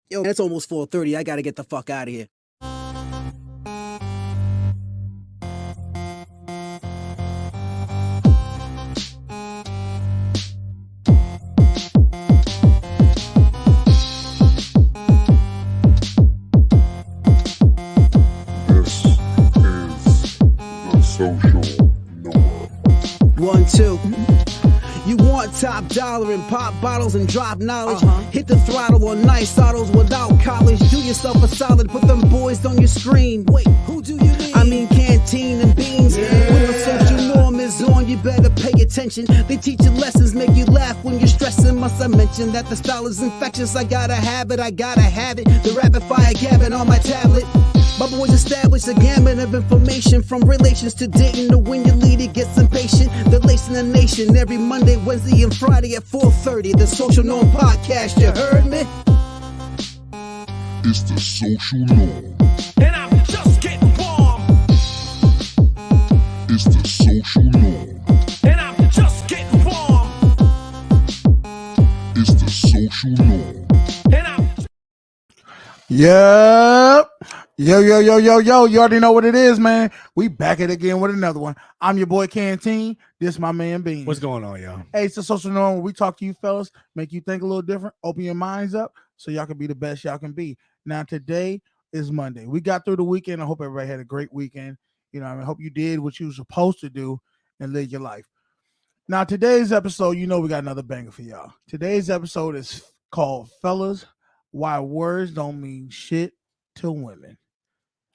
Yo, it's almost 4:30. I gotta get the fuck out of here. This is the social norm. 1, 2. You want top dollar and pop bottles and drop knowledge. Hit the throttle on nice autos without college. Do yourself a solid, put them boys on your screen. Wait, who do you mean? I mean canteen and beans. When the social norm is on, you better pay attention. They teach you lessons, make you laugh when you're stressing. Must I mention that the style is infectious? I gotta have it, The rapid fire gabbing on my tablet. My boys established a gamut of information, from relations to dating to when your leader gets impatient. They're lacing the nation every Monday, Wednesday, and Friday at 4:30. The Social Norm Podcast, you heard me? It's the social norm. And I'm just getting warm. It's the social norm. And I'm just getting warm. It's the social norm. And I'm Yep. Yo. You already know what it is, man. We back at it again with another one. I'm your boy Canteen. This my man Bean. What's going on, y'all? Hey, it's the social norm where we talk to you fellas, make you think a little different, open your minds up so y'all can be the best y'all can be. Now, today is Monday. We got through the weekend. I hope everybody had a great weekend. You know, I hope you did what you were supposed to do and live your life. Now, today's episode, you know we got another banger for y'all. Today's episode is called Fellas, Why Words Don't Mean Shit to Women.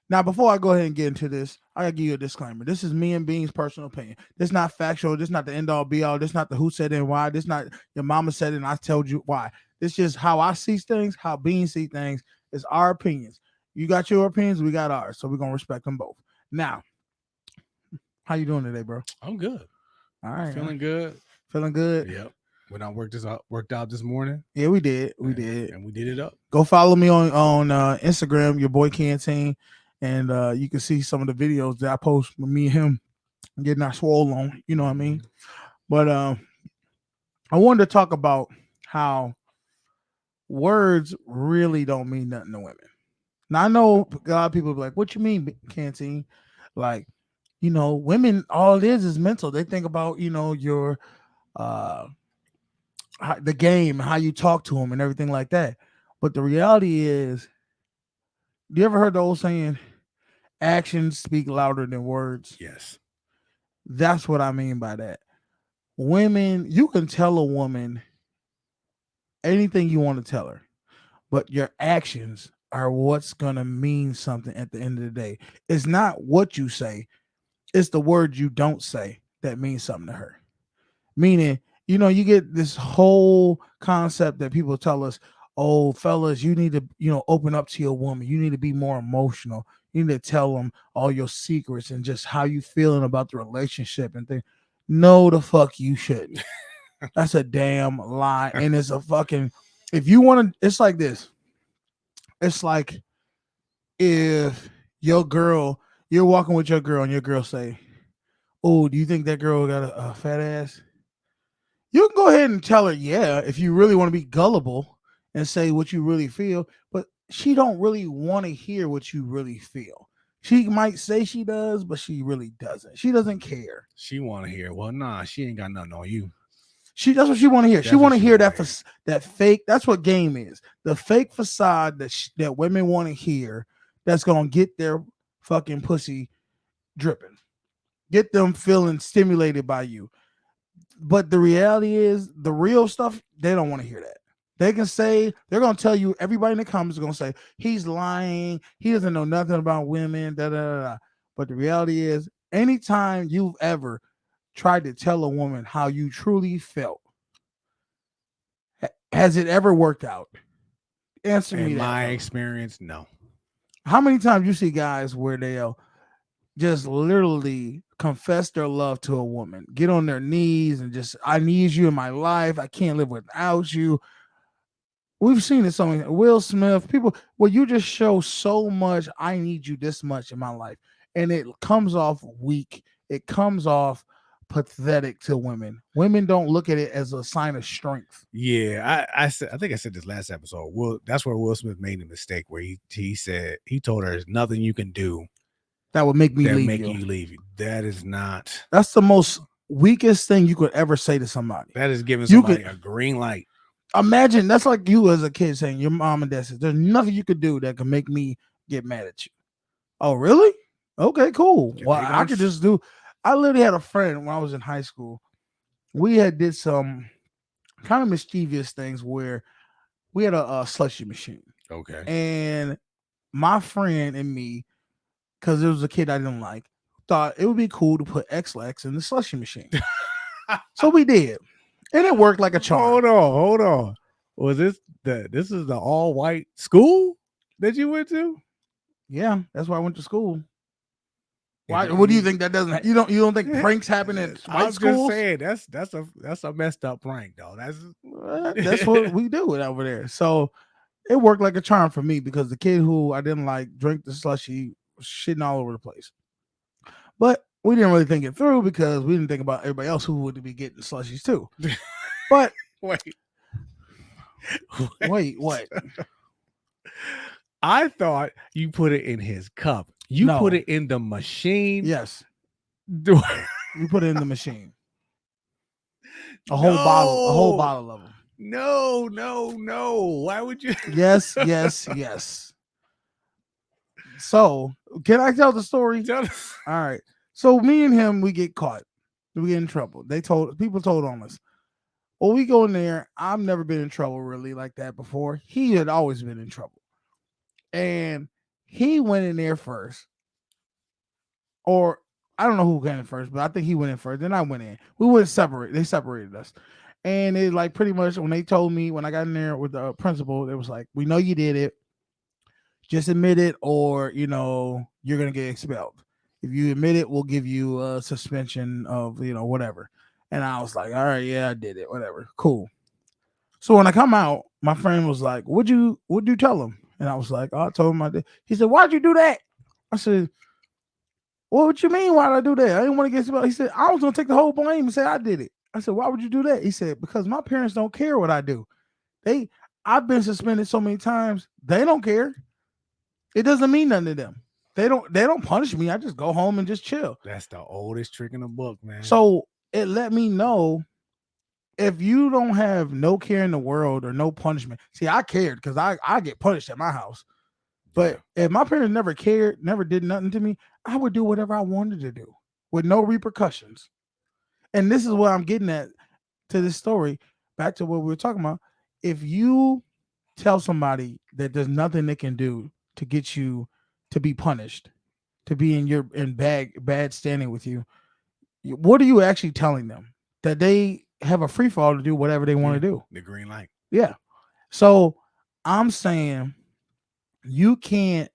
Now, before I go ahead and get into this, I gotta give you a disclaimer. This is me and Bean's personal opinion. This is not factual. This is not the end all be all. This is not the who said it and why. This is not your mama said it and I told you why. This is just how I see things, how Bean see things. It's our opinions. You got your opinions, we got ours. So we're gonna respect them both. Now, how you doing today, bro? I'm good. All right. Feeling good. Feeling good? Yep. When I worked out this morning. Yeah, we did. We and, did. And we did it up. Go follow me on Instagram, your boy Canteen. And you can see some of the videos that I post with me and him getting our swole on, you know what I mean? But I wanted to talk about how words really don't mean nothing to women. Now, I know a lot of people be like, what you mean, Canteen? Like, you know, women, all it is mental. They think about, you know, your the game, how you talk to them and everything like that. But the reality is, you ever heard the old saying, actions speak louder than words? Yes. That's what I mean by that. Women, you can tell a woman anything you want to tell her, but your actions are what's going to mean something at the end of the day. It's not what you say, it's the words you don't say that means something to her. Meaning, you know, you get this whole concept that people tell us, oh, fellas, you need to, you know, open up to your woman. You need to be more emotional. You need to tell them all your secrets and just how you feeling about the relationship and things. No, the fuck you shouldn't. That's a damn lie. And it's a fucking, if you want to, it's like this. It's like if your girl, you're walking with your girl and your girl say, oh, do you think that girl got a fat ass? You can go ahead and tell her, yeah, if you really want to be gullible and say what you really feel, but she don't really want to hear what you really feel. She might say she does, but she really doesn't. She doesn't care. She want to hear, well, nah, she ain't got nothing on you. That's what she want to hear. She want to hear that fake. That's what game is. The fake facade that women want to hear. That's gonna get their fucking pussy dripping, get them feeling stimulated by you. But the reality is, the real stuff, they don't want to hear that. They can say, they're gonna tell you. Everybody in the comments is gonna say he's lying. He doesn't know nothing about women. Da da da. Da. But the reality is, anytime you've ever tried to tell a woman how you truly felt, has it ever worked out? Answer me that. In my experience, no. How many times you see guys where they'll just literally confess their love to a woman, get on their knees and just, I need you in my life. I can't live without you. We've seen it so many. Will Smith, people, well, you just show so much, I need you this much in my life. And it comes off weak. It comes off pathetic to women. Women don't look at it as a sign of strength. Yeah, I said, I think I said this last episode. Well, that's where Will Smith made a mistake where he said he told her there's nothing you can do That would make me that leave make you. you leave you. That is not. That's the most weakest thing you could ever say to somebody. That is giving You somebody could- a green light. Imagine that's like you as a kid saying your mom and dad says there's nothing you could do that can make me get mad at you. Oh, really? Okay, cool. If Well, they I gonna could sh- just do. I literally had a friend when I was in high school. We had did some kind of mischievous things where we had a slushy machine, Okay. and my friend and me, because there was a kid I didn't like, thought it would be cool to put X-Lax in the slushy machine. So we did, and it worked like a charm. Hold on. Was this is the all white school that you went to? Yeah, that's why I went to school. Why? If What do you think that doesn't? You don't think pranks happen at white I'm schools? just saying that's a messed up prank though. That's what we do it over there. So it worked like a charm for me because the kid who I didn't like drank the slushy, was shitting all over the place. But we didn't really think it through because we didn't think about everybody else who would be getting slushies too. But wait, what? I thought you put it in his cup. You No. put it in the machine. Yes, Do- we put it in the machine. A whole bottle of them. No. Why would you? Yes. So, can I tell the story? Tell us. All right. So me and him, we get caught. We get in trouble. People told on us. Well, we go in there. I've never been in trouble really like that before. He had always been in trouble. And he went in there first. Or I don't know who went in first, but I think he went in first. Then I went in. We went separate. They separated us. And it like pretty much when they told me when I got in there with the principal, it was like, we know you did it. Just admit it, or you're gonna get expelled. If you admit it, we'll give you a suspension of whatever. And I was like, all right, yeah, I did it, whatever, cool. So when I come out, my friend was like, what'd you tell him? And I was like, oh, I told him I did. He said, why'd you do that? I said, what you mean? Why'd I do that? I didn't want to get expelled. He said, I was gonna take the whole blame and say I did it. I said, why would you do that? He said, because my parents don't care what I do. I've been suspended so many times, they don't care. It doesn't mean nothing to them. They don't punish me. I just go home and just chill. That's the oldest trick in the book, man. So it let me know if you don't have no care in the world or no punishment. See, I cared because I get punished at my house. But if my parents never cared, never did nothing to me, I would do whatever I wanted to do with no repercussions. And this is what I'm getting at to this story. Back to what we were talking about. If you tell somebody that there's nothing they can do to get you to be punished, to be in bad standing with you, what are you actually telling them? That they have a free fall to do whatever they want to do. The green light. Yeah. So I'm saying you can't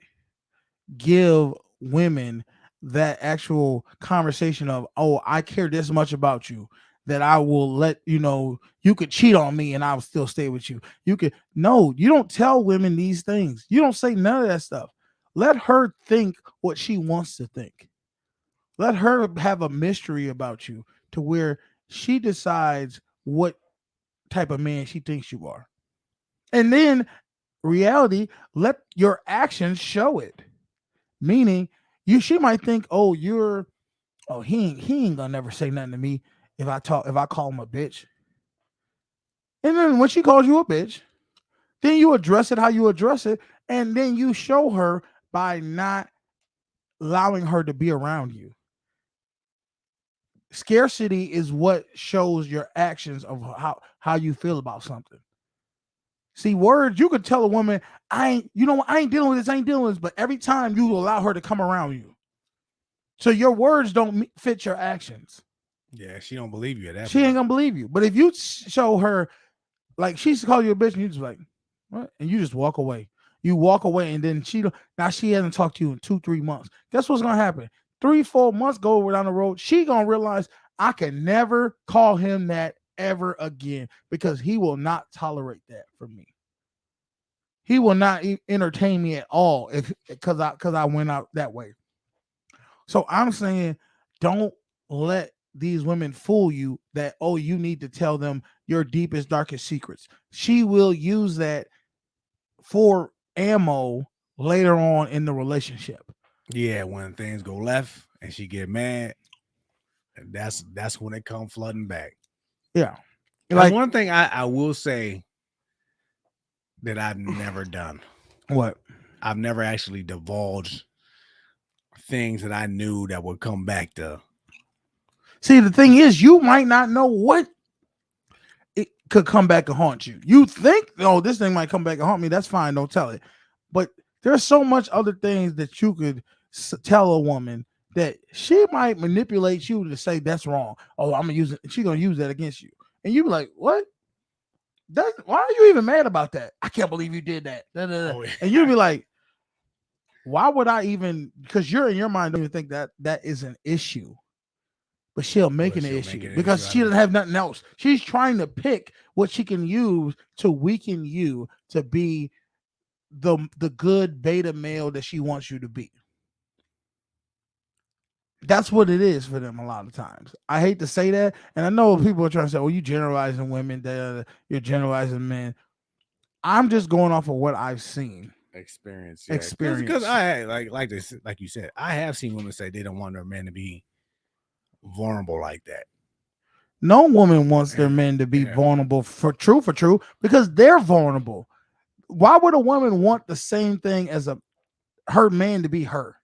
give women that actual conversation of, oh, I care this much about you that I will let you could cheat on me and I will still stay with you. You don't tell women these things. You don't say none of that stuff. Let her think what she wants to think. Let her have a mystery about you to where she decides what type of man she thinks you are. And then reality, let your actions show it. Meaning she might think, he ain't gonna never say nothing to me if I call him a bitch. And then when she calls you a bitch, then you address it how you address it, and then you show her by not allowing her to be around you. Scarcity is what shows your actions of how you feel about something. See, words, you could tell a woman, I ain't dealing with this, but every time you allow her to come around you. So your words don't fit your actions. Yeah, she don't believe you at that She point. ain't gonna believe you. But if you show her, like she used to call you a bitch, and you just like, what? And you just walk away. You walk away, and then she hasn't talked to you in 2-3 months. Guess what's gonna happen? 3-4 months go down the road, she gonna realize I can never call him that ever again because he will not tolerate that from me. He will not entertain me at all because I went out that way. So I'm saying, don't let these women fool you that, oh, you need to tell them your deepest, darkest secrets. She will use that for ammo later on in the relationship. Yeah, when things go left and she get mad, and that's when it come flooding back. Yeah. That's Like one thing I will say that I've never done. what? I've never actually divulged things that I knew that would come back to. See, the thing is, you might not know what it could come back and haunt you. You think, oh, this thing might come back and haunt me. That's fine. Don't tell it. But there's so much other things that you could tell a woman that she might manipulate you to say that's wrong. Oh, I'm gonna use it. She's gonna use that against you, and you be like, what? Why are you even mad about that? I can't believe you did that. Da, da, da. Oh, yeah. And you'll be like, why would I even? Because you're in your mind don't even think that that is an issue. But she'll make But an she'll issue make an because issue she out of doesn't have nothing else. She's trying to pick what she can use to weaken you to be the good beta male that she wants you to be. That's what it is for them a lot of times. I hate to say that, and I know people are trying to say, "Oh, you generalizing women, you're generalizing men." I'm just going off of what I've seen. Experience, Experience. because I like this, like you said, I have seen women say they don't want their men to be vulnerable like that. No woman wants their men to be Yeah. vulnerable for true, because they're vulnerable. Why would a woman want the same thing as her man to be her?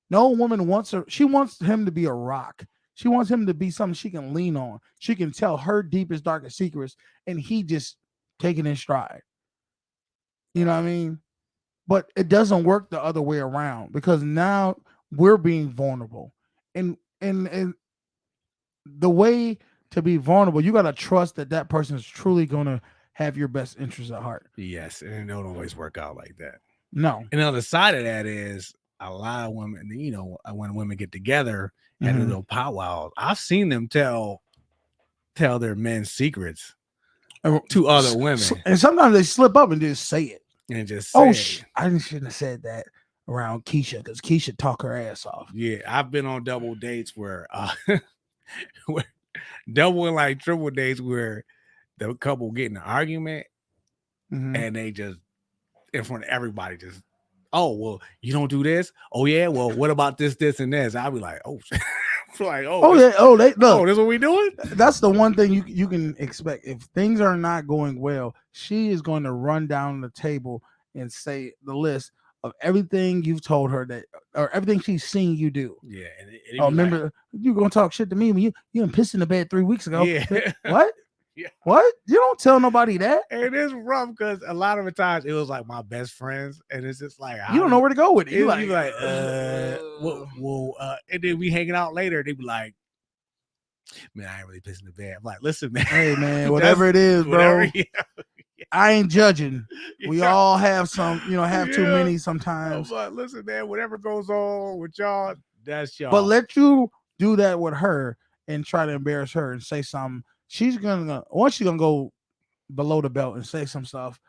No woman wants her. She wants him to be a rock. She wants him to be something she can lean on. She can tell her deepest, darkest secrets, and he just take it in stride. You know what I mean? But it doesn't work the other way around because now we're being vulnerable, and the way to be vulnerable, you gotta trust that that person is truly gonna have your best interests at heart. Yes, and it don't always work out like that. No, And the other side of that is a lot of women, when women get together and Mhm. little powwows, I've seen them tell their men's secrets to other women and sometimes they slip up and just say it. and just Oh, say, I shouldn't have said that around Keisha because Keisha talk her ass off. yeah, I've been on double dates where, where double and like triple dates where the couple get in an argument Mhm. and they just in front of everybody just, oh well, you don't do this. Oh yeah, well, what about this, and this? I'll be like, oh, like, Oh yeah, they look. oh, this is what we doing? That's the one thing you can expect. If things are not going well, she is going to run down the table and say the list of everything you've told her that, or everything she's seen you do. Yeah, and Oh, remember you gonna talk shit to me when you done pissed in the bed 3 weeks ago? Yeah. What? Yeah. What? You don't tell nobody that. And it's rough because a lot of the times it was like my best friends, and it's just like You don't know where to go with it. You you like, and then we hanging out later. They be like, man, I ain't really pissing the bed. I'm like, listen, man, hey man, whatever it is, bro. I ain't judging. We all have some, have too many sometimes. But listen, man, whatever goes on with y'all, that's y'all. But let you do that with her and try to embarrass her and say something. She's gonna go below the belt and say some stuff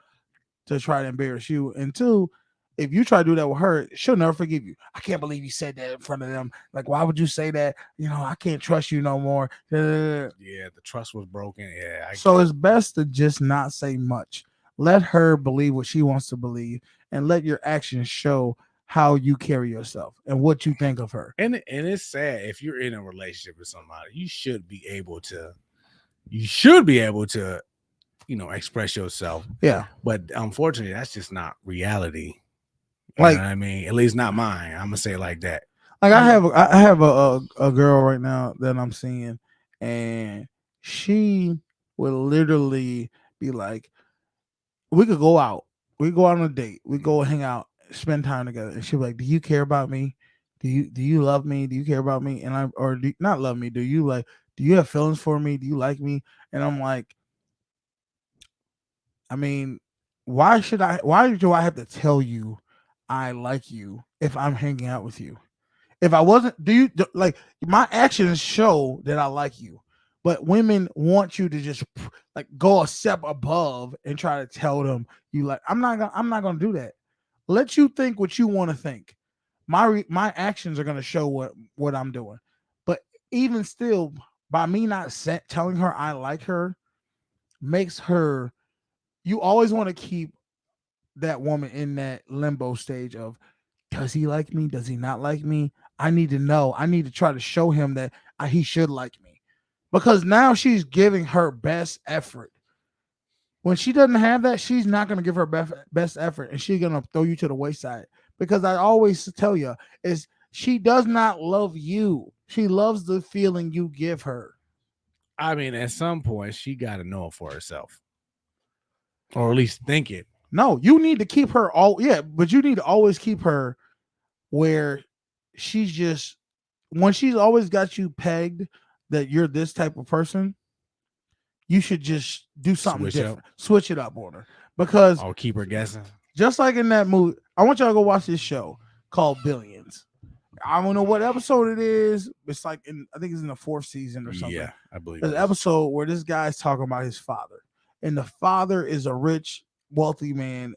to try to embarrass you. And two, if you try to do that with her, she'll never forgive you. I can't believe you said that in front of them. Like, why would you say that? I can't trust you no more. Yeah, the trust was broken. Yeah. So it's best to just not say much. Let her believe what she wants to believe, and let your actions show how you carry yourself and what you think of her. And it's sad if you're in a relationship with somebody, you should be able to, express yourself. Yeah. But unfortunately, that's just not reality. Like, I mean, at least not mine. I'm gonna say it like that. Like I have a girl right now that I'm seeing, and she will literally be like, we could go out, we go out on a date, we go hang out, spend time together, and she'll be like, do you care about me? Do you love me? Do you care about me? And not love me? Do you have feelings for me? Do you like me? And I'm like, I mean, why do I have to tell you I like you if I'm hanging out with you? If I wasn't, like my actions show that I like you, but women want you to just like go a step above and try to tell them you like. I'm not gonna do that. Let you think what you want to think. My actions are gonna show what I'm doing. But even still, by me not telling her I like her makes her. You always want to keep that woman in that limbo stage of, does he like me? Does he not like me? I need to know. I need to try to show him that he should like me, because now she's giving her best effort. When she doesn't have that, she's not going to give her best effort, and she's going to throw you to the wayside. Because I always tell you, is she does not love you. She loves the feeling you give her. I mean, at some point, she got to know it for herself, or at least think it. No, you need to keep her but you need to always keep her where she's just, when she's always got you pegged that you're this type of person, you should just do something different. Switch it up on her. Because I'll keep her guessing. just like in that movie, I want y'all to go watch this show called Billions. I don't know what episode it is. It's like I think it's in the 4th season or something. Yeah, I believe There's an episode where this guy's talking about his father, and the father is a rich, wealthy man,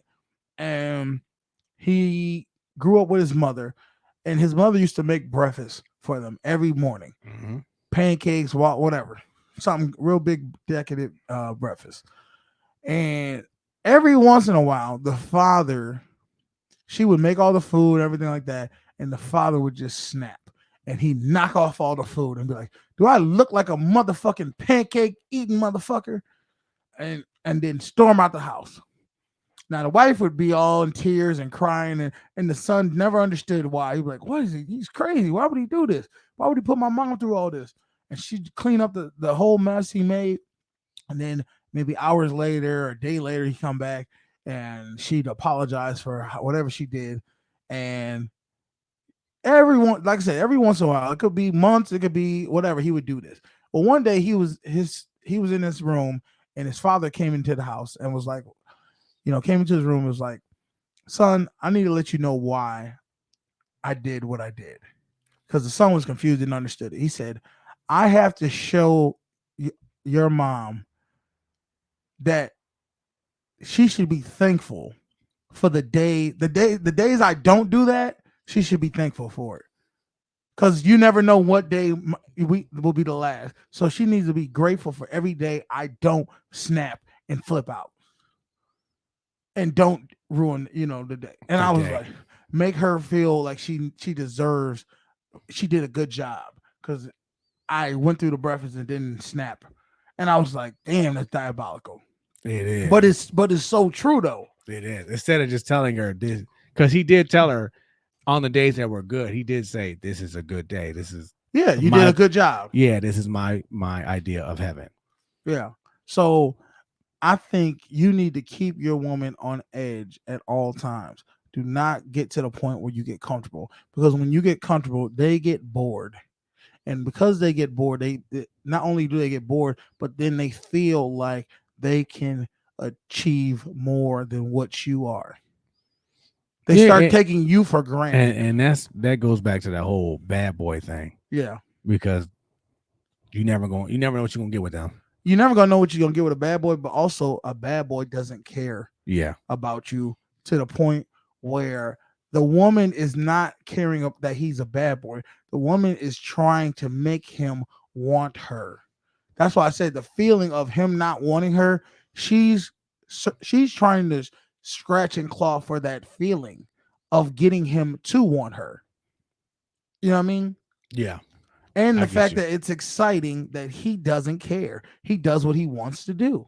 and he grew up with his mother, and his mother used to make breakfast for them every morning, pancakes, whatever, something real big, decadent breakfast. And every once in a while, the father, she would make all the food, everything like that, and the father would just snap, and he'd knock off all the food and be like, "Do I look like a motherfucking pancake eating motherfucker?" And then storm out the house. Now the wife would be all in tears and crying, and the son never understood why. He'd be like, "What is he? He's crazy. Why would he do this? Why would he put my mom through all this?" And she'd clean up the whole mess he made. And then maybe hours later or a day later, he'd come back and she'd apologize for whatever she did. And everyone, like I said, every once in a while, it could be months, it could be whatever, he would do this. But one day he was in this room, and his father came into the house and was like, came into his room and was like, "Son, I need to let you know why I did what I did." Because the son was confused and understood it. He said, "I have to show your mom that she should be thankful for the days I don't do that. She should be thankful for it. Because you never know what day we will be the last. So she needs to be grateful for every day I don't snap and flip out and don't ruin, the day." And I was like, make her feel like she deserves, she did a good job, because I went through the breakfast and didn't snap. And I was like, damn, that's diabolical. It is. But it's so true though. It is. Instead of just telling her this, because he did tell her on the days that were good, he did say, "This is a good day. This is you did a good job. Yeah, this is my idea of heaven." Yeah. So I think you need to keep your woman on edge at all times. Do not get to the point where you get comfortable, because when you get comfortable, they get bored. And because they get bored, they not only do they get bored, but then they feel like they can achieve more than what you are. They start taking you for granted. And that goes back to that whole bad boy thing. Yeah. Because you never know what you're gonna get with them. You're never gonna know what you're gonna get with a bad boy, but also a bad boy doesn't care about you to the point where the woman is not caring up that he's a bad boy. The woman is trying to make him want her. That's why I said the feeling of him not wanting her, she's trying to scratch and claw for that feeling of getting him to want her. You know what I mean? Yeah. And the fact that it's exciting that he doesn't care. He does what he wants to do.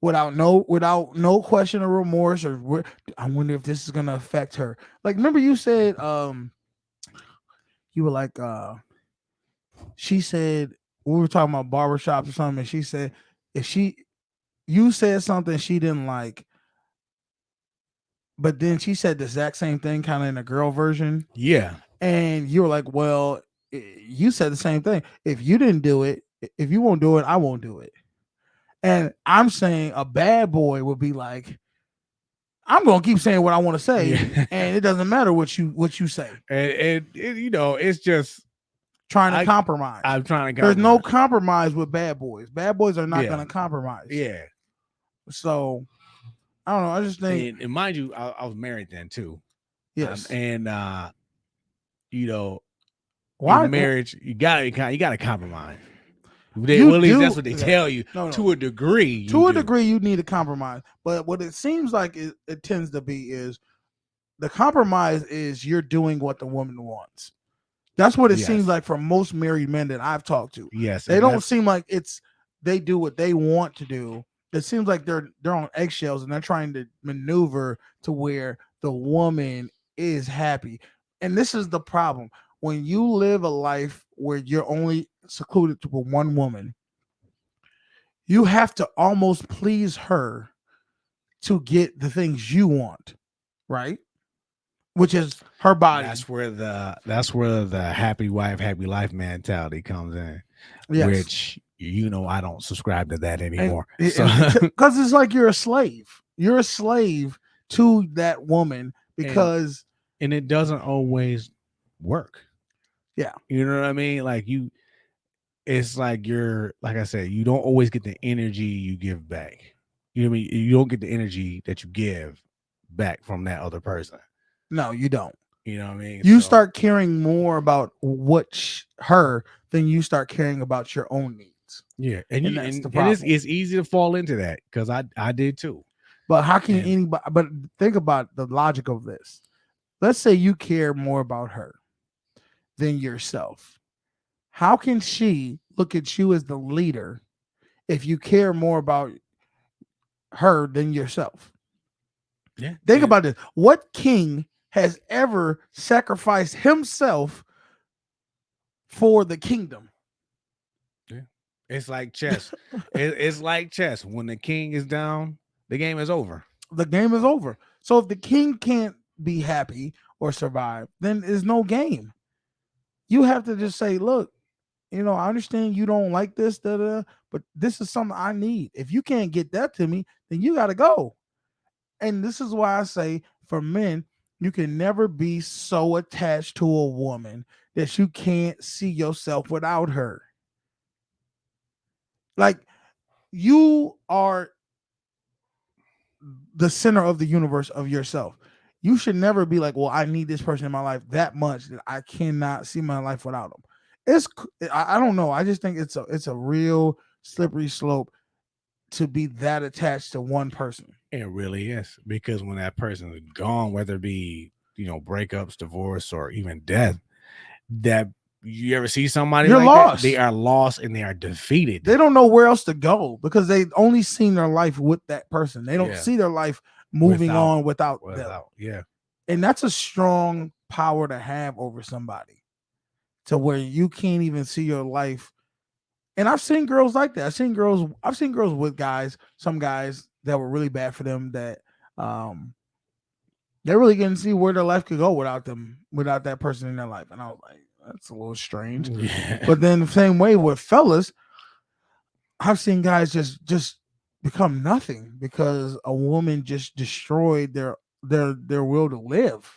Without no question or remorse, or I wonder if this is gonna affect her. Like, remember you said you were like she said, we were talking about barbershops or something, and she said you said something she didn't like, but then she said the exact same thing kind of in a girl version. Yeah. And you were like, well, you said the same thing. If you didn't do it, if you won't do it, I won't do it. And I'm saying a bad boy would be like, I'm gonna keep saying what I want to say, and it doesn't matter what you say. And it's just trying to compromise. I'm trying to compromise. There's no compromise with bad boys. Bad boys are not gonna compromise. Yeah. So I don't know. I just think, and mind you, I was married then too. Yes. And Why? in marriage, you gotta compromise. You Well, at least that's do. what they Yeah. tell you. No, no. To a degree, you To a do. degree, you need a compromise. But what it seems like it tends to be is the compromise is you're doing what the woman wants. That's what it seems Yes. like for most married men that I've talked to. Yes, They and don't that's seem like they do what they want to do. It seems like they're on eggshells and they're trying to maneuver to where the woman is happy. And this is the problem. When you live a life where you're only secluded to one woman, you have to almost please her to get the things you want, right? Which is her body. that's where the happy wife, happy life mentality comes in. Yes. Which I don't subscribe to that anymore. Because it's like you're a slave. You're a slave to that woman because and it doesn't always work. Yeah. You know what I mean? Like it's like like I said, you don't always get the energy you give back. You know what I mean? You don't get the energy that you give back from that other person. No, you don't. You know what I mean? You start caring more about her than you start caring about your own needs. Yeah, and that's the problem. It's easy to fall into that because I did too. But how can anybody? But think about the logic of this. Let's say you care more about her than yourself. How can she look at you as the leader if you care more about her than yourself? Yeah. Think about this. What king has ever sacrificed himself for the kingdom? Yeah. It's like chess. It's like chess. When the king is down, the game is over. The game is over. So if the king can't be happy or survive, then there's no game. You have to just say, look, I understand you don't like this, but this is something I need. If you can't get that to me, then you got to go. And this is why I say for men, you can never be so attached to a woman that you can't see yourself without her. Like, you are the center of the universe of yourself. You should never be like, well, I need this person in my life that much that I cannot see my life without them. I don't know. I just think it's a real slippery slope to be that attached to one person. It really is, because when that person is gone, whether it be breakups, divorce, or even death, that you ever see somebody You're like lost. that, they are lost and they are defeated. They don't know where else to go because they only seen their life with that person. They don't see their life moving on without them. Yeah. And that's a strong power to have over somebody, to where you can't even see your life. And I've seen girls like that. I've seen girls with guys, some guys that were really bad for them, that they really couldn't see where their life could go without that person in their life. And I was like, that's a little strange. Yeah. But then the same way with fellas, I've seen guys just become nothing because a woman just destroyed their will to live.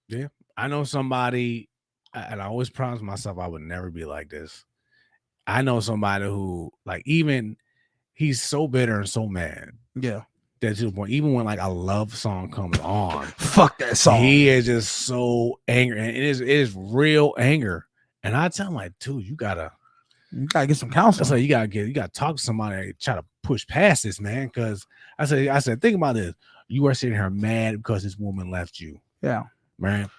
Yeah. I know somebody, and I always promised myself I would never be like this. I know somebody who, like, even he's so bitter and so mad. Yeah. That to the point, even when like a love song comes on, fuck that song. He is just so angry, and it is real anger. And I tell him, like, dude, you gotta get some counseling. So you gotta talk to somebody and try to push past this, man. Because I said, think about this. You are sitting here mad because this woman left you. Yeah, man.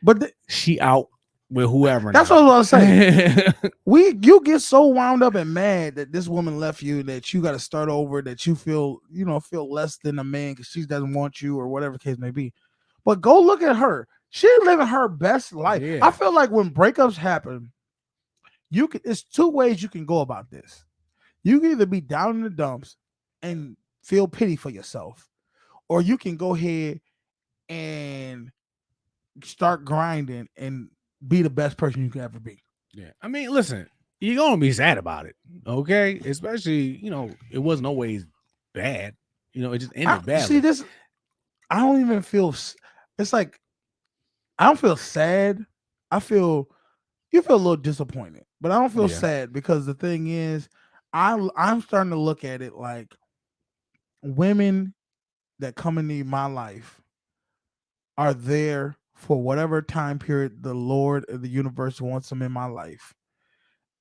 But she out with whoever. That's what I was saying. You get so wound up and mad that this woman left you that you got to start over, that you feel less than a man because she doesn't want you or whatever the case may be. But go look at her. She's living her best life. Yeah. I feel like when breakups happen, it's two ways you can go about this. You can either be down in the dumps and feel pity for yourself, or you can go ahead and start grinding and be the best person you can ever be. Yeah. I mean, listen, you're gonna be sad about it, okay? Especially, it wasn't always bad. It just ended badly. See this, I don't even feel. It's like I don't feel sad. You feel a little disappointed, but I don't feel sad because the thing is, I'm starting to look at it like women that come into my life are there for whatever time period the Lord or the universe wants them in my life.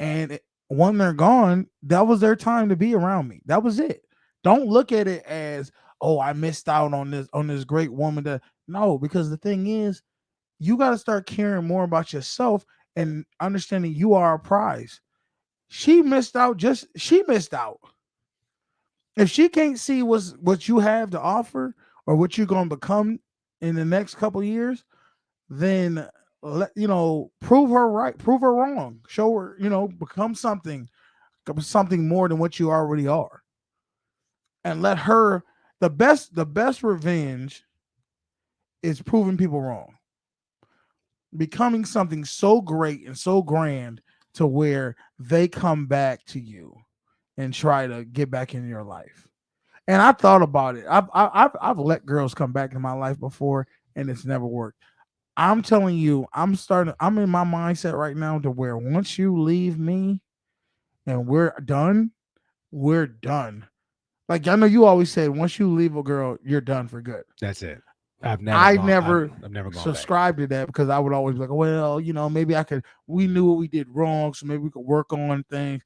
And when they're gone, that was their time to be around me. That was it. Don't look at it as, oh, I missed out on this great woman. That no, because the thing is, you got to start caring more about yourself and understanding you are a prize. She missed out. She missed out. If she can't see what you have to offer or what you're going to become in the next couple of years, then prove her right, prove her wrong, show her, become something more than what you already are, and let her. The best revenge is proving people wrong, becoming something so great and so grand to where they come back to you and try to get back in your life. And I thought about it. I've let girls come back in my life before, and it's never worked. I'm telling you, I'm in my mindset right now to where once you leave me and we're done, we're done. Like I know you always said, once you leave a girl, you're done for good. That's it. I've never gone subscribed to that because I would always be like, well, maybe we knew what we did wrong, so maybe we could work on things.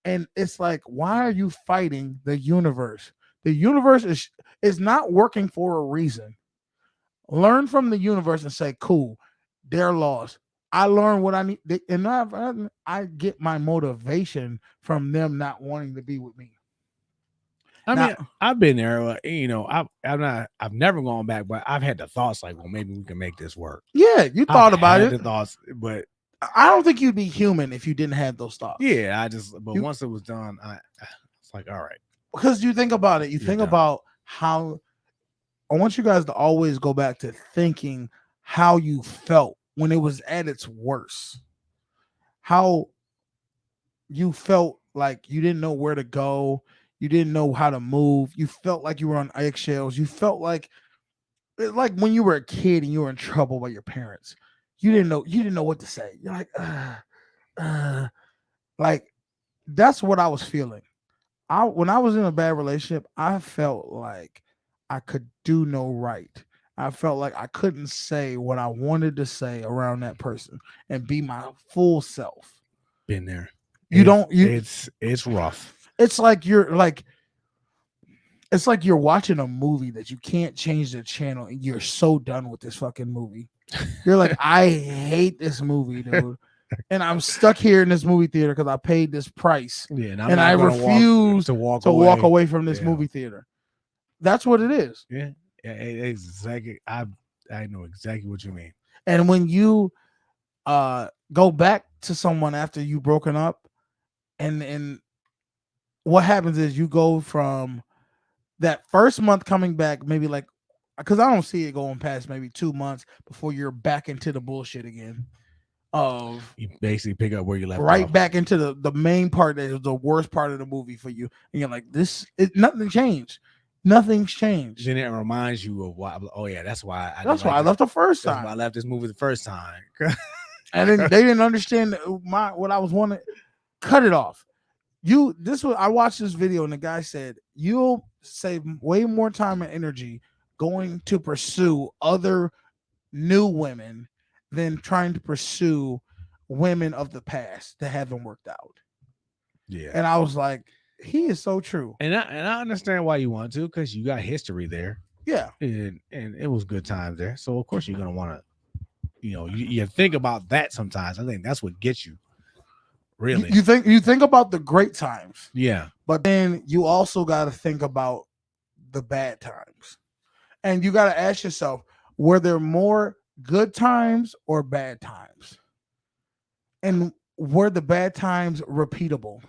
And it's like, why are you fighting the universe? The universe is not working for a reason. Learn from the universe and say, cool, they're lost. I learned what I need, and I get my motivation from them not wanting to be with me. I mean, I've been there. I've never gone back, but I've had the thoughts like, well, maybe we can make this work. Yeah, you thought about it. The thoughts, but I don't think you'd be human if you didn't have those thoughts. Yeah, once it was done, it's like, all right. Because you think about it, about how I want you guys to always go back to thinking how you felt when it was at its worst. How you felt like you didn't know where to go. You didn't know how to move. You felt like you were on eggshells. You felt like when you were a kid and you were in trouble by your parents. You didn't know what to say. You're like, like that's what I was feeling. When I was in a bad relationship, I felt like I could do no right. I felt like I couldn't say what I wanted to say around that person and be my full self. Been there. It's rough. It's like you're watching a movie that you can't change the channel and you're so done with this fucking movie. You're like, I hate this movie, dude. And I'm stuck here in this movie theater because I paid this price. Yeah, and I refuse to walk away from this movie theater. That's what it is. Yeah, exactly. I know exactly what you mean. And when you go back to someone after you've broken up, and what happens is you go from that first month coming back, maybe like, because I don't see it going past maybe 2 months before you're back into the bullshit again. You basically pick up where you left right off. Back into the main part that is the worst part of the movie for you, and you're like, nothing changed. Nothing's changed. Then it reminds you of why. Oh yeah, that's why. I left the first time. That's why I left this movie the first time. And then they didn't understand what I was wanting. Cut it off. I watched this video and the guy said you'll save way more time and energy going to pursue other new women than trying to pursue women of the past that haven't worked out. Yeah. And I was like, he is so true. And I understand why you want to, because you got history there. Yeah. And it was good times there. So of course you're gonna want to, you think about that sometimes. I think that's what gets you. Really. You think about the great times. Yeah. But then you also got to think about the bad times. And you got to ask yourself, were there more good times or bad times? And were the bad times repeatable?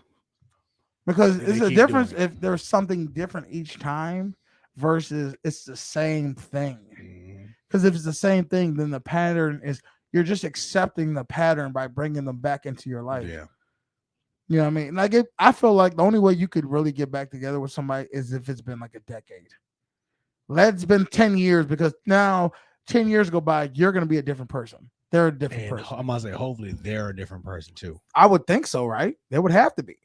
Because it's a difference if there's something different each time versus it's the same thing. Because if it's the same thing, then the pattern is, you're just accepting the pattern by bringing them back into your life. Yeah. You know what I mean? Like, I feel like the only way you could really get back together with somebody is if it's been like a decade. Let's been 10 years, because now 10 years go by, you're going to be a different person. They're a different person. I'm going to say, hopefully they're a different person too. I would think so, right? They would have to be.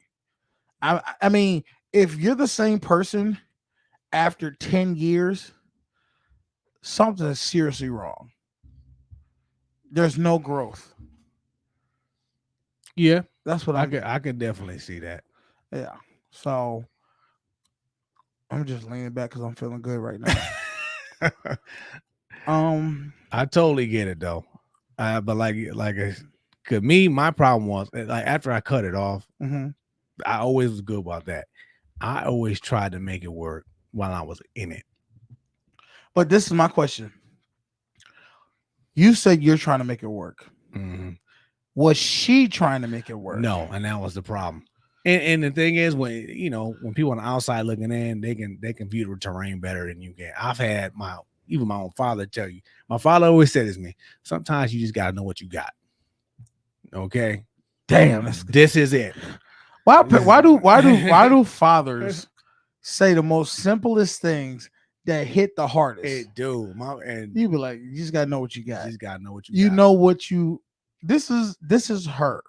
I mean, if you're the same person after 10 years, something is seriously wrong. there's no growth. Yeah, That's what I could definitely see that. yeah. So I'm just leaning back because I'm feeling good right now. I totally get it though. But cause me, my problem was like after I cut it off, mhm. I always was good about that. I always tried to make it work while I was in it. But this is my question. You said you're trying to make it work. Mhm. Was she trying to make it work? No, and that was the problem. And the thing is, when people on the outside looking in, they can view the terrain better than you can. I've had even my own father tell you. My father always said this to me. Sometimes you just gotta know what you got. Okay, Damn. this is it. Why do fathers say the most simplest things that hit the hardest? It do, and You be like, you just gotta know what you you got. just gotta know what You got. know what you. This is her.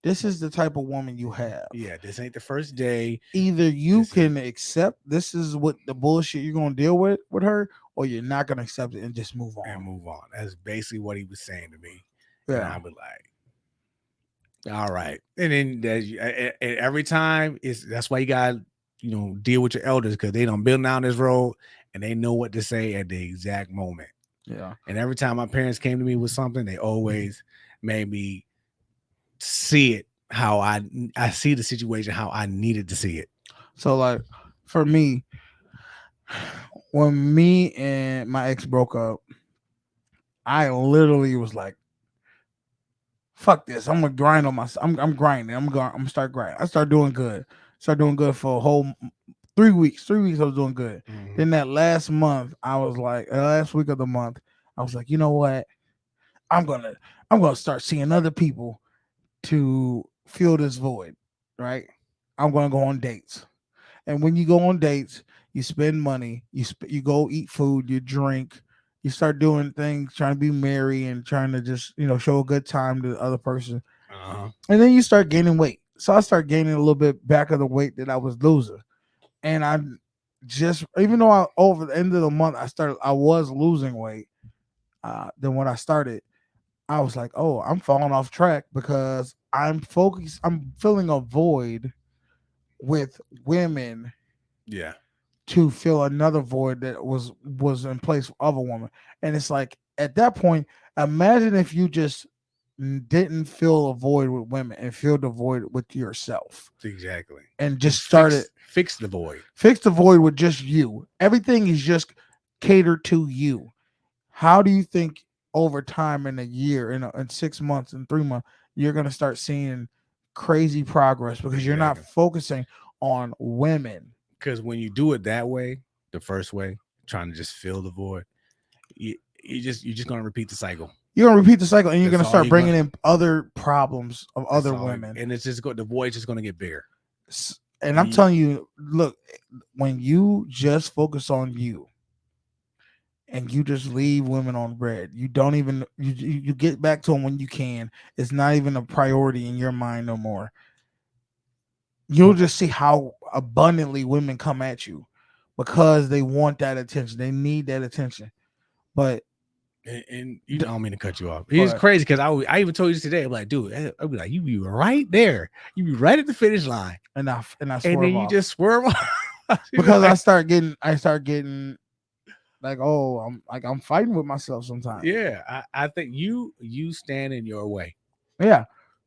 This is the type of woman you have. Yeah, this ain't the first day. Either you This can accept this is what the bullshit you're gonna deal with her, or you're not gonna accept it and just move on. And move on. That's basically what he was saying to me. And Yeah. I was like, all right. And then every time that's why you gotta, deal with your elders because they don't build down this road and they know what to say at the exact moment. Yeah. And every time my parents came to me with something, they always made me see it how I see the situation how I needed to see it. So like for me, when me and my ex broke up, I literally was like, fuck this. I'm gonna grind on myself. I'm grinding. I'm gonna start grinding. I start doing good. Start doing good for a whole 3 weeks. 3 weeks I was doing good. Mhm. Then that last month, I was like, last week of the month, I was like, you know what? I'm gonna start seeing other people to fill this void, right? I'm gonna go on dates. And when you go on dates, you spend money, you go eat food, you drink, you start doing things, trying to be merry and trying to just show a good time to the other person, Uh-huh. and then you start gaining weight. So I start gaining a little bit back of the weight that I was losing, and I just even though over the end of the month I was losing weight. Then when I started, I was like, oh, I'm falling off track because I'm focused. I'm filling a void with women Yeah. to fill another void that was in place of a woman. And it's like at that point, imagine if you just didn't fill a void with women and filled the void with yourself. Exactly. And just started fix the void. Fix the void with just you. Everything is just catered to you. How do you think over time in a year, in 6 months, in 3 months, you're gonna start seeing crazy progress because you're not focusing on women? Because when you do it that way, the first way, trying to just fill the void, you're just gonna repeat the cycle. You're gonna repeat the cycle, and you're That's gonna all start you're bringing in other problems of That's other all- women, and it's just the void's just gonna get bigger. and I'm telling you, look, when you just focus on you and you just leave women on red, you don't even you get back to them when you can. It's not even a priority in your mind no more. You'll just see how abundantly women come at you because they want that attention. They need that attention. But And I don't mean to cut you off. It's crazy because I even told you today. I'm like, dude, I'll be like, you be right there. You be right at the finish line, and I swerve and then you off. just swerve off. Because I start getting like, oh, I'm fighting with myself sometimes. Yeah, I think you stand in your way. Yeah,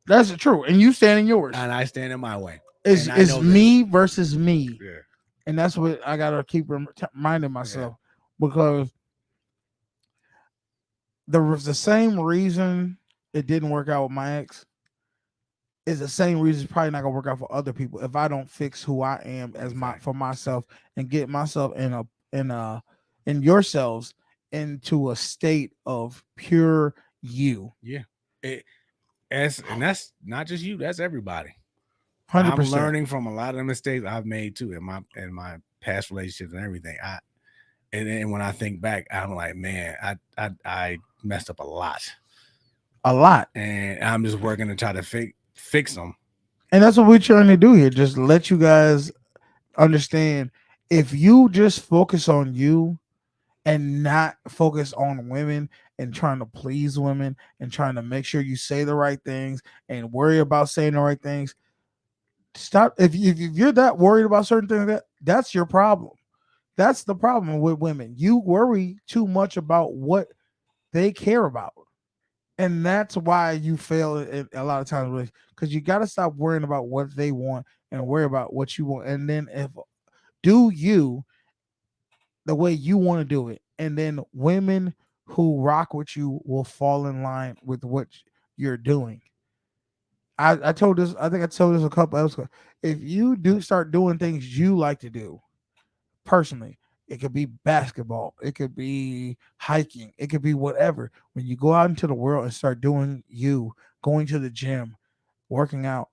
that's true. And you stand in yours. And I stand in my way. It's me versus me. Yeah. And that's what I gotta keep reminding myself because the same reason it didn't work out with my ex is the same reason it's probably not gonna work out for other people if I don't fix who I am as for myself and get myself in yourselves into a state of pure you. Yeah. And that's not just you, that's everybody. 100%. I'm learning from a lot of the mistakes I've made too in my past relationships and everything. And when I think back, I'm like, man, I messed up a lot. And I'm just working to try to fix them. And that's what we're trying to do here. Just let you guys understand, if you just focus on you and not focus on women and trying to please women and trying to make sure you say the right things and worry about saying the right things. Stop. If you're that worried about certain things, that's your problem. That's the problem with women. You worry too much about what they care about. And that's why you fail a lot of times, because you got to stop worrying about what they want and worry about what you want. And then if do you the way you want to do it, and then women who rock with you will fall in line with what you're doing. I told this, I think I told this a couple episodes ago. If you do start doing things you like to do personally, it could be basketball, it could be hiking, it could be whatever. When you go out into the world and start doing you, going to the gym, working out,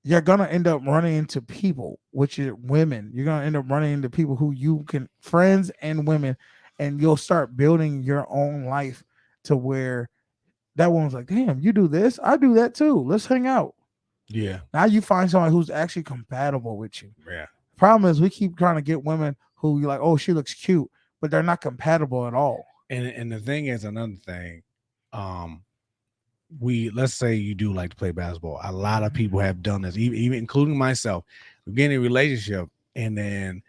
you're gonna end up running into people, which is women. You're gonna end up running into people who you can friends and women, and you'll start building your own life to where that woman's like, damn, you do this, I do that too. Let's hang out. Yeah. Now you find someone who's actually compatible with you. Yeah. Problem is we keep trying to get women who you're like, oh, she looks cute, but they're not compatible at all. And the thing is, another thing, let's say you do like to play basketball. A lot of people have done this, even including myself. We get in a relationship, and then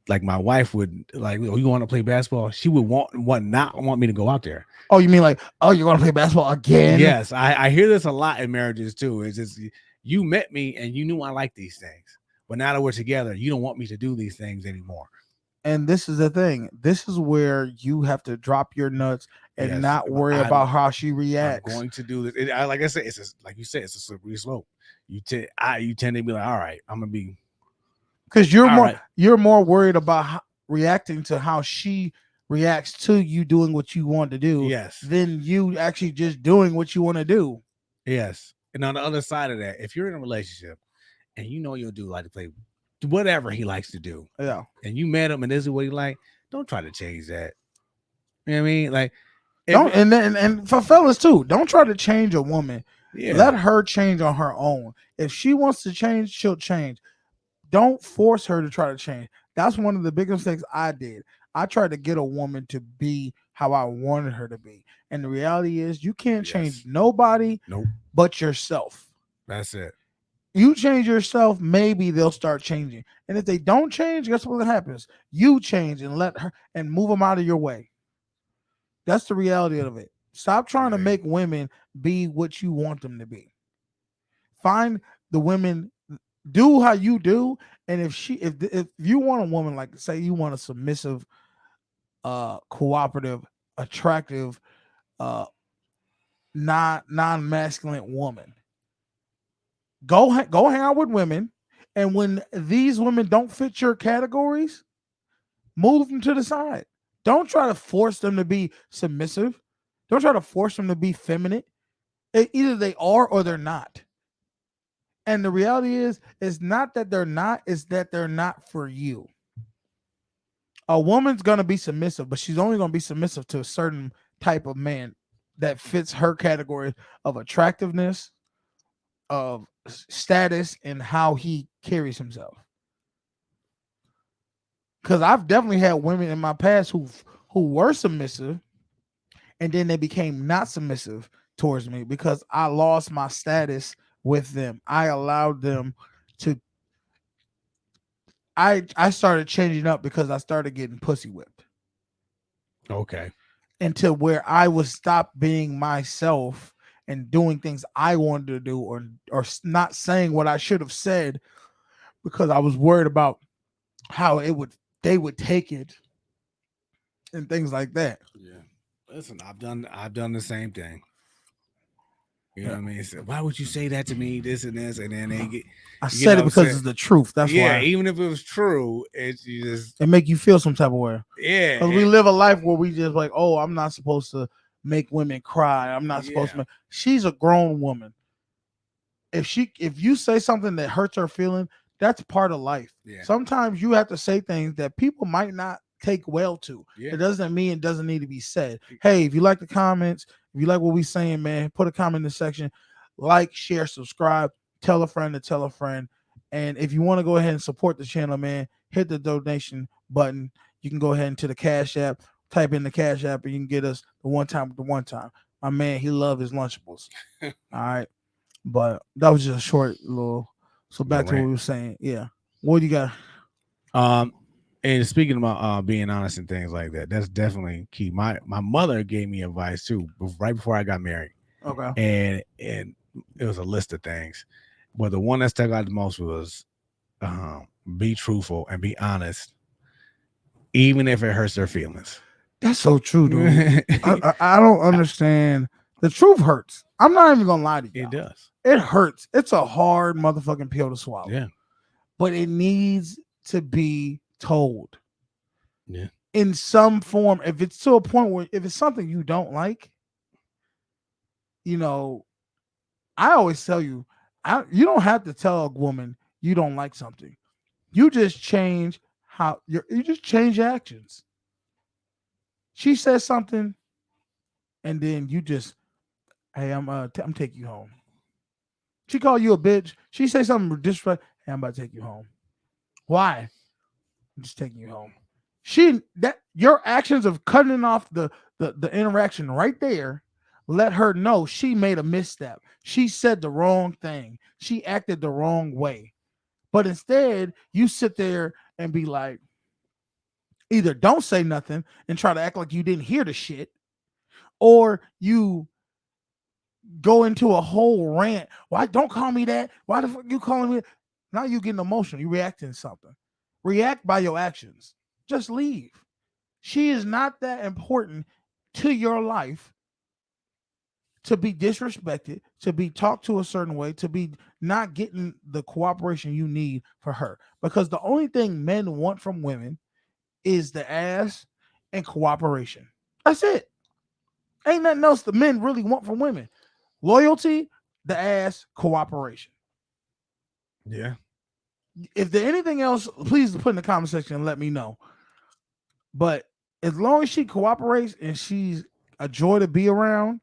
like my wife would like, oh, you want to play basketball? She would not want me to go out there. Oh, you mean like, oh, you're gonna play basketball again? Yes, I hear this a lot in marriages too. It's just you met me and you knew I like these things, but now that we're together, you don't want me to do these things anymore. And this is the thing. This is where you have to drop your nuts and Yes, not worry about how she reacts. I'm going to do this. Like I said, like you said, it's a slippery slope. You tend to be like, all right, I'm gonna be, because you're all more worried about reacting to how she reacts to you doing what you want to do, yes, than you actually just doing what you want to do. yes. And on the other side of that, if you're in a relationship and you know you'll do like to play whatever he likes to do, Yeah. and you met him and this is what he like, don't try to change that. You know what I mean? Like, Don't and for fellas too, don't try to change a woman. yeah, Let her change on her own. If she wants to change, she'll change. Don't force her to try to change. That's one of the biggest mistakes I did. I tried to get a woman to be how I wanted her to be. And the reality is you can't change nobody but yourself. That's it. You change yourself, maybe they'll start changing. And if they don't change, guess what happens? You change and let her and move them out of your way. That's the reality of it. Stop trying to make women be what you want them to be. Find the women, do how you do. And if you want a woman, like say you want a submissive, cooperative, attractive, non-masculine woman, go hang out with women, and when these women don't fit your categories, move them to the side. Don't try to force them to be submissive. Don't try to force them to be feminine. Either they are or they're not. And the reality is, it's not that they're not, it's that they're not for you. A woman's going to be submissive, but she's only going to be submissive to a certain type of man that fits her category of attractiveness, of status, and how he carries himself. Because I've definitely had women in my past who were submissive, and then they became not submissive towards me because I lost my status with them. I allowed them to. I started changing up because I started getting pussy whipped. Okay. Until where I would stop being myself and doing things I wanted to do, or not saying what I should have said because I was worried about how they would take it and things like that. Yeah. Listen, I've done the same thing. You know what I mean? So why would you say that to me? This and this, and then they get. I said it because it's the truth. That's why. Yeah, even if it was true, it make you feel some type of way. Yeah, because we live a life where we just like, oh, I'm not supposed to make women cry. I'm not supposed to. She's a grown woman. If you say something that hurts her feeling, that's part of life. Yeah. Sometimes you have to say things that people might not take well to. Yeah. It doesn't mean it doesn't need to be said. Hey, if you like the comments, if you like what we're saying, man, put a comment in the section. Like, share, subscribe, tell a friend to tell a friend. And if you want to go ahead and support the channel, man, hit the donation button. you can go ahead into the Cash App, type in the Cash App, and you can get us the one time. My man, he love his Lunchables. All right, but that was just a short little. So back to what we were saying. Yeah, what do you got? And speaking about being honest and things like that, that's definitely key. My mother gave me advice too, right before I got married. Okay. And it was a list of things, but the one that stuck out the most was be truthful and be honest, even if it hurts their feelings. That's so true, dude. I don't understand. The truth hurts. I'm not even gonna lie to you. It does. It hurts. It's a hard motherfucking pill to swallow. Yeah. But it needs to be told. Yeah. In some form, if it's to a point where if it's something you don't like, you know, I always tell you, you don't have to tell a woman you don't like something. You just change how you just change your actions. She says something, and then you just, hey, I'm taking you home. She call you a bitch. She say something disrespectful. Hey, I'm about to take you home. Why? I'm just taking you home. Your actions of cutting off the interaction right there, let her know she made a misstep. She said the wrong thing. She acted the wrong way. But instead, you sit there and be like, either don't say nothing and try to act like you didn't hear the shit, or you go into a whole rant. Why don't call me that? Why the fuck you calling me? Now you getting emotional. You reacting to something. React by your actions. Just leave. She is not that important to your life to be disrespected, to be talked to a certain way, to be not getting the cooperation you need for her. Because the only thing men want from women is the ass and cooperation. That's it. Ain't nothing else the men really want from women. Loyalty, the ass, cooperation. Yeah. If there's anything else, please put in the comment section and let me know. But as long as she cooperates and she's a joy to be around,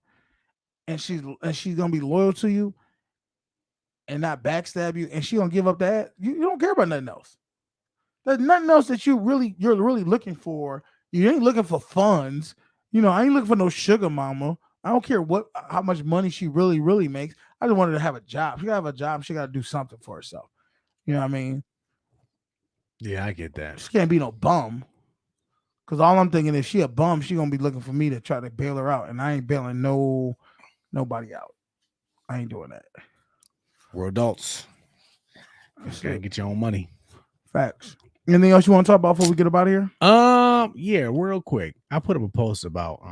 and she's gonna be loyal to you and not backstab you, and she gonna give up that, you don't care about nothing else. There's nothing else that you're really looking for. You ain't looking for funds. I ain't looking for no sugar mama. I don't care how much money she really makes. I just want her to have a job. She gotta have a job. She gotta do something for herself. You know what I mean? Yeah, I get that. She can't be no bum. Cause all I'm thinking, if she a bum, she gonna be looking for me to try to bail her out, and I ain't bailing nobody out. I ain't doing that. We're adults. You gotta get your own money. Facts. Anything else you want to talk about before we get up out of here? Yeah, real quick. I put up a post about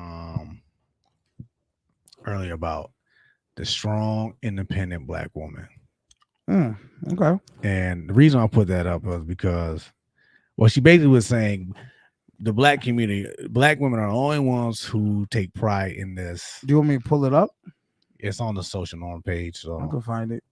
earlier about the strong, independent Black woman. Okay. And the reason I put that up was because, well, she basically was saying the Black community, Black women are the only ones who take pride in this. Do you want me to pull it up? It's on the Social Norm page, so I can find it.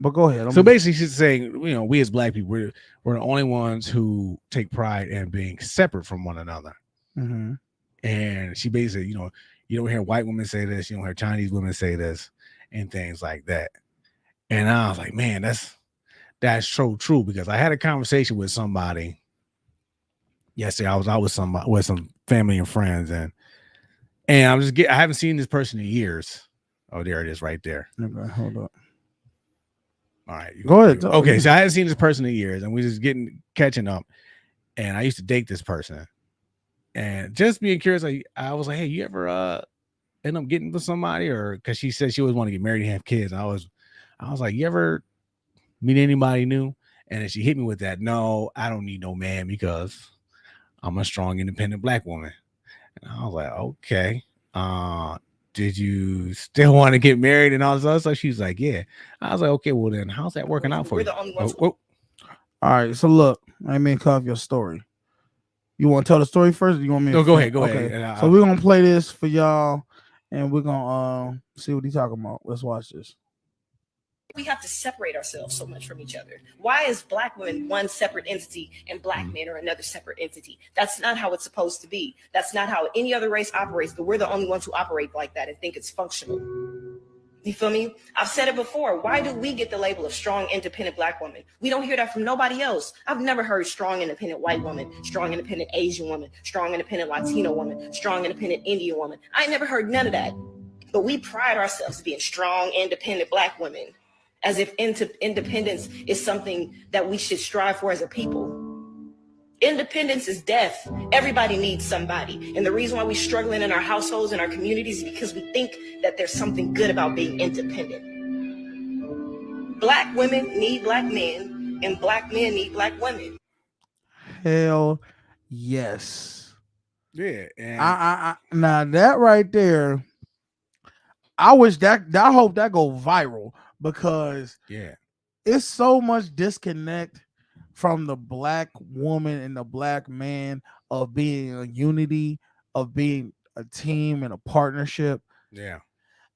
But go ahead. So basically, she's saying, we as Black people, we're the only ones who take pride in being separate from one another. Mm-hmm. And she basically, you don't hear white women say this, you don't hear Chinese women say this, and things like that. And I was like, man, that's so true, because I had a conversation with somebody yesterday. I was out with some family and friends, and I haven't seen this person in years. Oh, there it is, right there. Okay, hold up. All right, go ahead. Okay, so I hadn't seen this person in years, and we just catching up. And I used to date this person, and just being curious, I was like, hey, you ever end up getting with somebody? Or because she said she always wanted to get married and have kids. And I was like, you ever meet anybody new? And then she hit me with that. No, I don't need no man because I'm a strong, independent Black woman. And I was like, okay. Did you still want to get married and all this other stuff? She's like, yeah. I was like, okay, well then how's that working out for you? The only ones All right, so look, I mean, cut off your story. You want to tell the story first, or you want me? No, go ahead. Okay. So we're gonna play this for y'all, and we're gonna see what he's talking about. Let's watch this. We have to separate ourselves so much from each other. Why is Black women one separate entity and Black men are another separate entity? That's not how it's supposed to be. That's not how any other race operates, but we're the only ones who operate like that and think it's functional. You feel me? I've said it before. Why do we get the label of strong, independent black woman? We don't hear that from nobody else. I've never heard strong, independent white woman, strong, independent Asian woman, strong, independent Latino woman, strong, independent Indian woman. I ain't never heard none of that. But we pride ourselves being strong, independent black women, as if independence is something that we should strive for as a people. Independence is death. Everybody needs somebody. And the reason why we're struggling in our households and our communities is because we think that there's something good about being independent. Black women need black men, and black men need black women. Hell yes. Yeah, and Now that right there, I wish I hope that go viral because yeah, it's so much disconnect from the black woman and the black man of being a unity, of being a team and a partnership. yeah,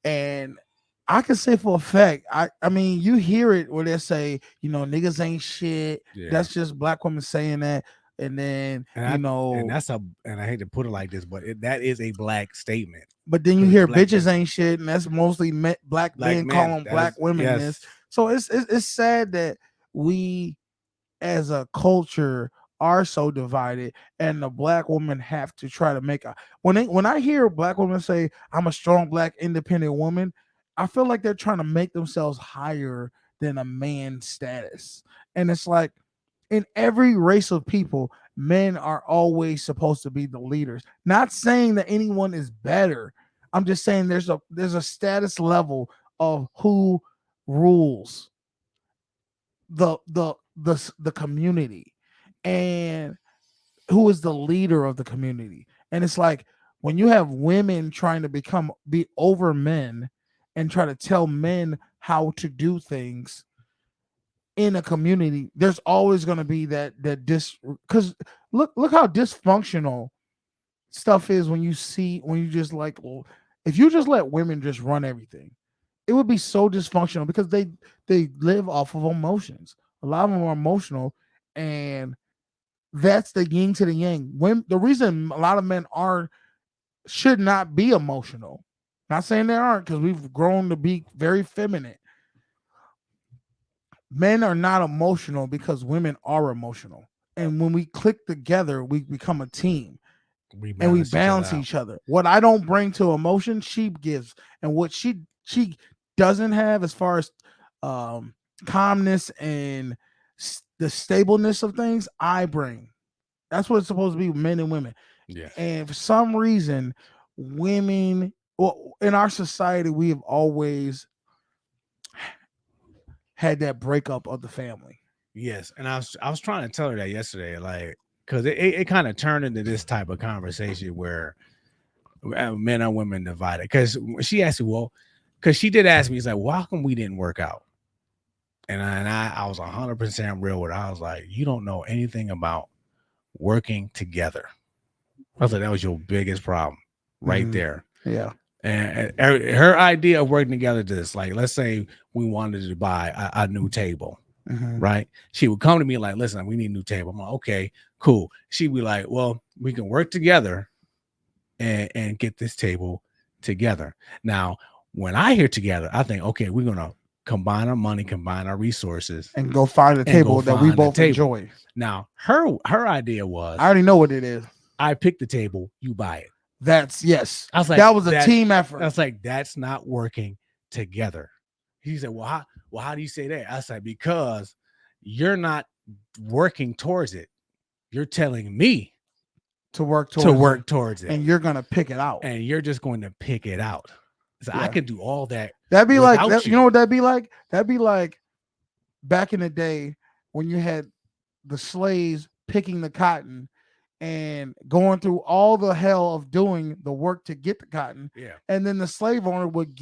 And I can say for a fact, I mean, you hear it where they say, niggas ain't shit. yeah. That's just black women saying that. And then, and I hate to put it like this, but that is a black statement. but then you 'Cause hear black bitches women- ain't shit, and that's mostly black men men, calling black that's- women yes. this. So it's sad that we as a culture are so divided, and the black woman have to try to make a when I hear black women say I'm a strong black independent woman, I feel like they're trying to make themselves higher than a man status. And it's like in every race of people, men are always supposed to be the leaders. Not saying that anyone is better. I'm just saying there's a status level of who rules the community and who is the leader of the community. And it's like when you have women trying to be over men and try to tell men how to do things in a community, there's always going to be that because look how dysfunctional stuff is when you just like, well, if you just let women just run everything, it would be so dysfunctional because they live off of emotions. A lot of them are emotional, and that's the yin to the yang. When the reason a lot of men should not be emotional, not saying they aren't, because we've grown to be very feminine. Men are not emotional because women are emotional, and when we click together, we become a team. And we balance each other. What I don't bring to emotion, she gives, and what she doesn't have as far as calmness and the stableness of things, I bring. That's what it's supposed to be with men and women. Yeah. And for some reason, women, well, in our society, we have always had that breakup of the family. Yes, and I was trying to tell her that yesterday, like, because it kind of turned into this type of conversation where men and women divided. Because she asked me, well, because she did ask me, he's like, well, how come we didn't work out? And I was 100% real with her. I was like, you don't know anything about working together. I was like, that was your biggest problem right there. Yeah. And her idea of working together is this, like, let's say we wanted to buy a new table. Right, she would come to me like, listen, we need a new table. I'm like, okay, cool. She'd be like, well, we can work together and get this table together. Now, when I hear together, I think, okay, we're gonna combine our money, combine our resources, and go find a table that we both enjoy. Now, her idea was, I already know what it is. I pick the table, you buy it. Yes. I was like, that was a team effort. I was like, that's not working together. He said, well, how do you say that? I was like, because you're not working towards it. You're telling me to work towards it. And you're going to pick it out. And you're just going to pick it out. So I can do all that. That'd be like, you know what that'd be like? That'd be like back in the day when you had the slaves picking the cotton and going through all the hell of doing the work to get the cotton. Yeah. And then the slave owner would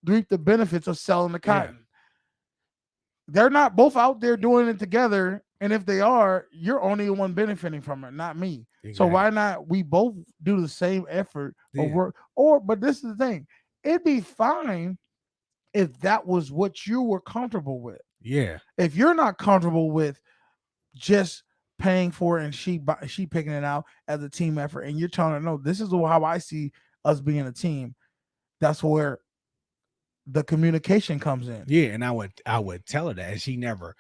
reap the benefits of selling the cotton. Yeah. They're not both out there doing it together. And if they are, you're only the one benefiting from it, not me. Exactly. So why not we both do the same effort of work? But this is the thing. It'd be fine if that was what you were comfortable with. Yeah. If you're not comfortable with just paying for it and she picking it out as a team effort, and you're telling her, no, this is how I see us being a team. That's where the communication comes in. Yeah, and I would tell her that, and she never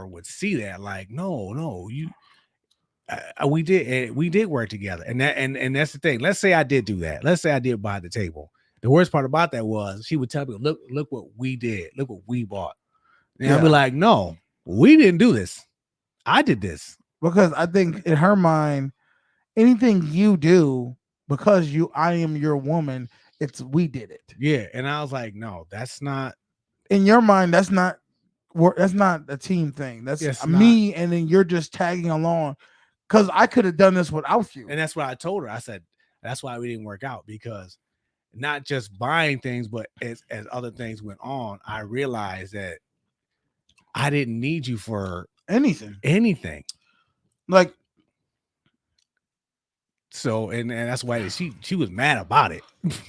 would see that. Like, no, you we did work together, and that's the thing. Let's say I did do that. Let's say I did buy the table. The worst part about that was she would tell me, look what we did, look what we bought, and I'd be Yeah. like, no, we didn't do this. I did this. Because I think in her mind, anything you do because I am your woman, it's we did it. Yeah, and I was like, no, that's not. In your mind, that's not a team thing. That's It's me, and then you're just tagging along. Because I could have done this without you. And that's what I told her. I said that's why we didn't work out, because not just buying things, but as other things went on, I realized that I didn't need you for anything. Like, so, and that's why she was mad about it.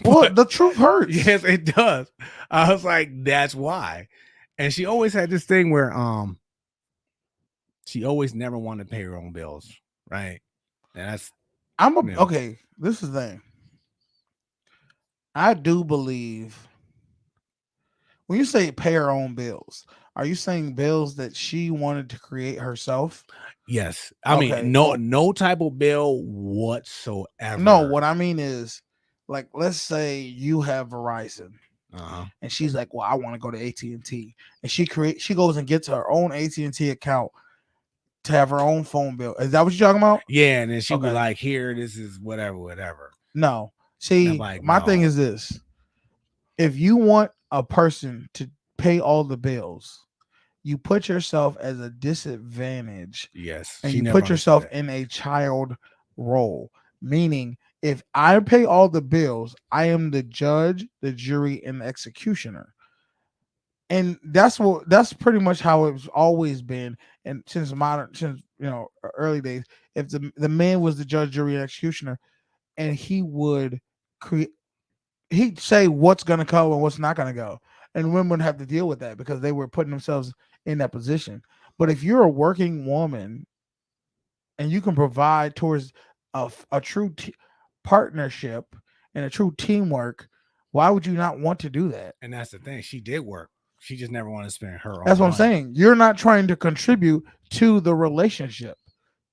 Well, the truth hurts. Yes, it does. I was like, that's why. And she always had this thing where she always never wanted to pay her own bills, right? And that's okay. This is the thing. I do believe when you say pay her own bills, are you saying bills that she wanted to create herself? Yes. I mean, no type of bill whatsoever. No, what I mean is, like, let's say you have Verizon, and she's like, well, I want to go to AT&T, and she goes and gets her own AT&T account to have her own phone bill. Is that what you're talking about? Yeah, and then she was like, here, this is whatever. No. See, like, my thing is this. If you want a person to pay all the bills, you put yourself as a disadvantage. Yes. And you put yourself in a child role. Meaning, if I pay all the bills, I am the judge, the jury, and the executioner. And that's pretty much how it's always been. And since early days, if the man was the judge, jury, and executioner, and he would he'd say what's gonna go and what's not gonna go. And women would have to deal with that because they were putting themselves in that position. But if you're a working woman and you can provide towards a true partnership and a true teamwork, why would you not want to do that? And that's the thing. She did work. She just never wanted to spend her own That's what money. I'm saying. You're not trying to contribute to the relationship,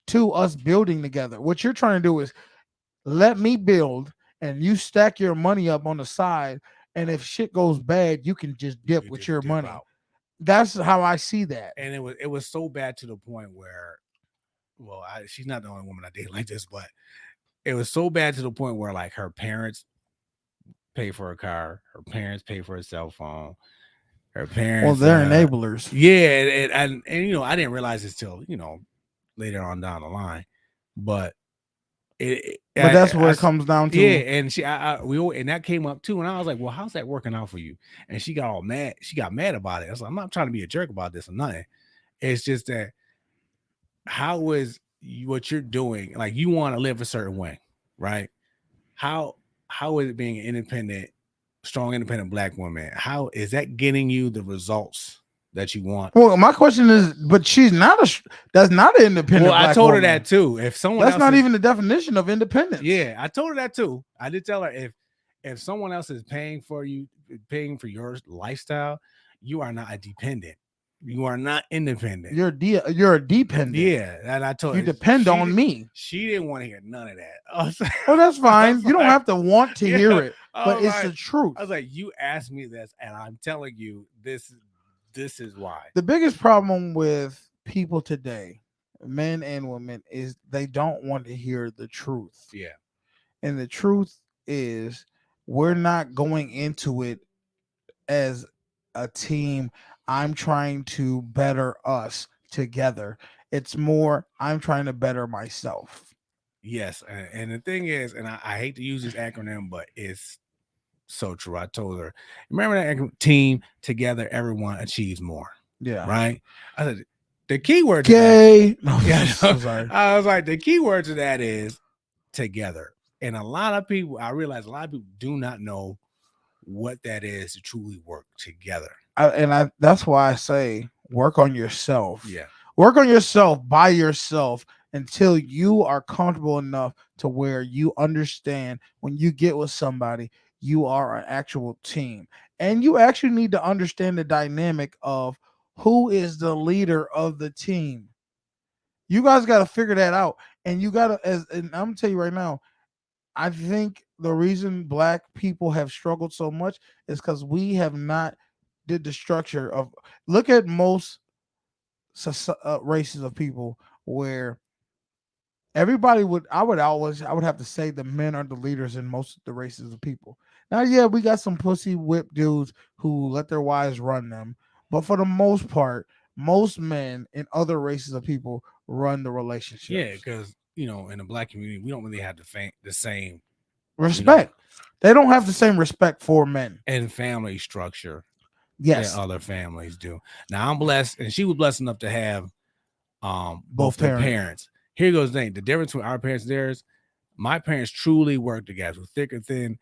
to us building together. What you're trying to do is let me build and you stack your money up on the side. And if shit goes bad, you can just dip with your money. Out. That's how I see that. And it was so bad to the point where, well, she's not the only woman I date like this, but it was so bad to the point where, like, her parents pay for a car, her parents pay for a cell phone, her parents. Well, they're enablers. Yeah, and I didn't realize this till later on down the line, but that's where it comes down to. Yeah, and and that came up too, and I was like, well, how's that working out for you? And she got all mad. She got mad about it. I was like, I'm not trying to be a jerk about this or nothing. It's just that how is what you're doing? Like, you want to live a certain way, right? How is it being an independent, strong, independent Black woman? How is that getting you the results that you want? Well, my question is, but she's not that's not an independent. Well, I told her that too. If someone that's not even the definition of independence. Yeah, I told her that too. I did tell her if someone else is paying for your lifestyle, you are not a dependent. You are not independent. You're a dependent. Yeah, and I told her you depend on me. She didn't want to hear none of that. Well, that's fine. You don't have to want to hear it, but it's the truth. I was like, you asked me this, and I'm telling you this is why. The biggest problem with people today, men and women, is they don't want to hear the truth. Yeah. And the truth is, we're not going into it as a team. I'm trying to better us together. It's more, I'm trying to better myself. Yes. And the thing is, and I hate to use this acronym, but it's so true. I told her, remember that team together, everyone achieves more. Yeah. Right. I said the key word. Gay. No, sorry. I was like, the key word to that is together. And a lot of people, I realize a lot of people do not know what that is to truly work together. That's why I say work on yourself. Yeah. Work on yourself by yourself until you are comfortable enough to where you understand when you get with somebody, you are an actual team. And you actually need to understand the dynamic of who is the leader of the team. You guys got to figure that out. And you got to, and I'm going to tell you right now, I think the reason black people have struggled so much is because we have not did the structure of, look at most races of people where everybody would, I would have to say the men are the leaders in most of the races of people. Now, yeah, we got some pussy whip dudes who let their wives run them, but for the most part, most men in other races of people run the relationships. Yeah, because in the black community, we don't really have the same respect. They don't have the same respect for men and family structure yes that other families do. Now I'm blessed, and she was blessed enough to have Both both their parents. Here goes the thing: the difference between our parents and theirs. My parents truly worked together, through thick or thin.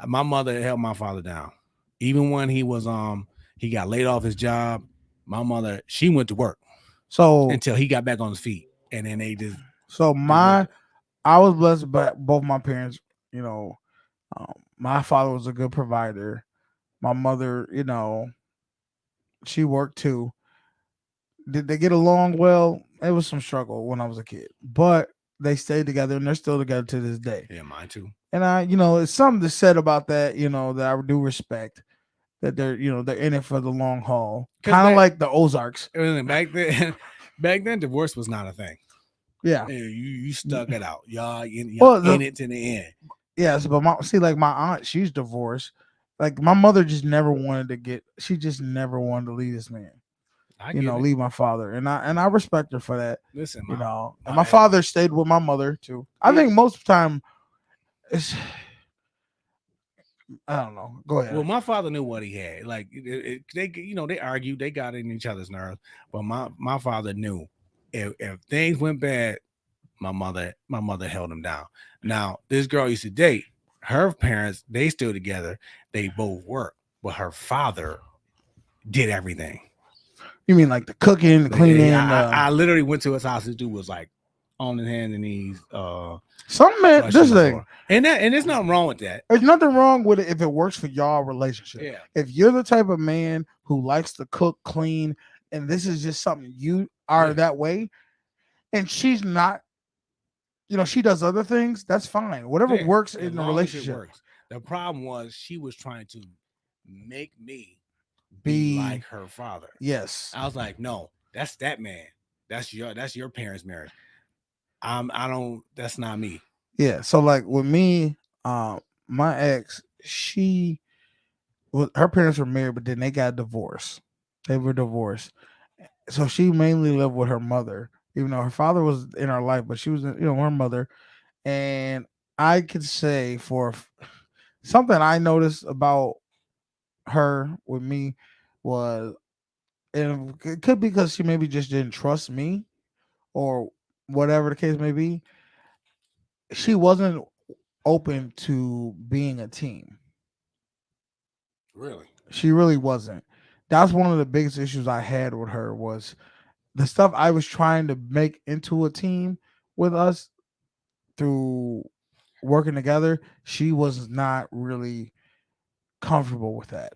My mother held my father down, even when he got laid off his job. My mother, she went to work so until he got back on his feet, and then they just so I was blessed by both my parents. My father was a good provider. My mother, she worked too. Did they get along well? It was some struggle when I was a kid, but they stayed together and they're still together to this day. Yeah, mine too. And it's something to said about that, that I do respect that they're in it for the long haul. Kind of like the Ozarks. Back then, divorce was not a thing. Yeah. You stuck it out. Y'all in it to the end. Yes, but my aunt, she's divorced. Like my mother just never wanted to leave this man. Leave my father. And I respect her for that. Listen, and my father stayed with my mother too. I think most of the time it's I don't know. Go ahead. Well, my father knew what he had. Like they argued, they got in each other's nerves. But my father knew if things went bad, my mother held him down. Now, this girl used to date, her parents, they still together. They both work, but her father did everything. You mean like the cooking, the cleaning? I literally went to his house. This dude was like on his hands and knees. Some man, this thing, and there's nothing wrong with that. There's nothing wrong with it if it works for y'all relationship. Yeah. If you're the type of man who likes to cook, clean, and this is just something you are that way, and she's not, she does other things, that's fine. Whatever works in the relationship. Works. The problem was she was trying to make me be like her father. Yes. I was like, no, that's that man. That's your parents' marriage. That's not me. Yeah. So like with me, my ex, her parents were married, but then they got divorced. They were divorced. So she mainly lived with her mother, even though her father was in her life, but she was, her mother. And I could say for something I noticed about her with me was, and it could be because she maybe just didn't trust me or whatever the case may be. She wasn't open to being a team. Really? She really wasn't. That's one of the biggest issues I had with her was the stuff I was trying to make into a team with us through working together. She was not really comfortable with that.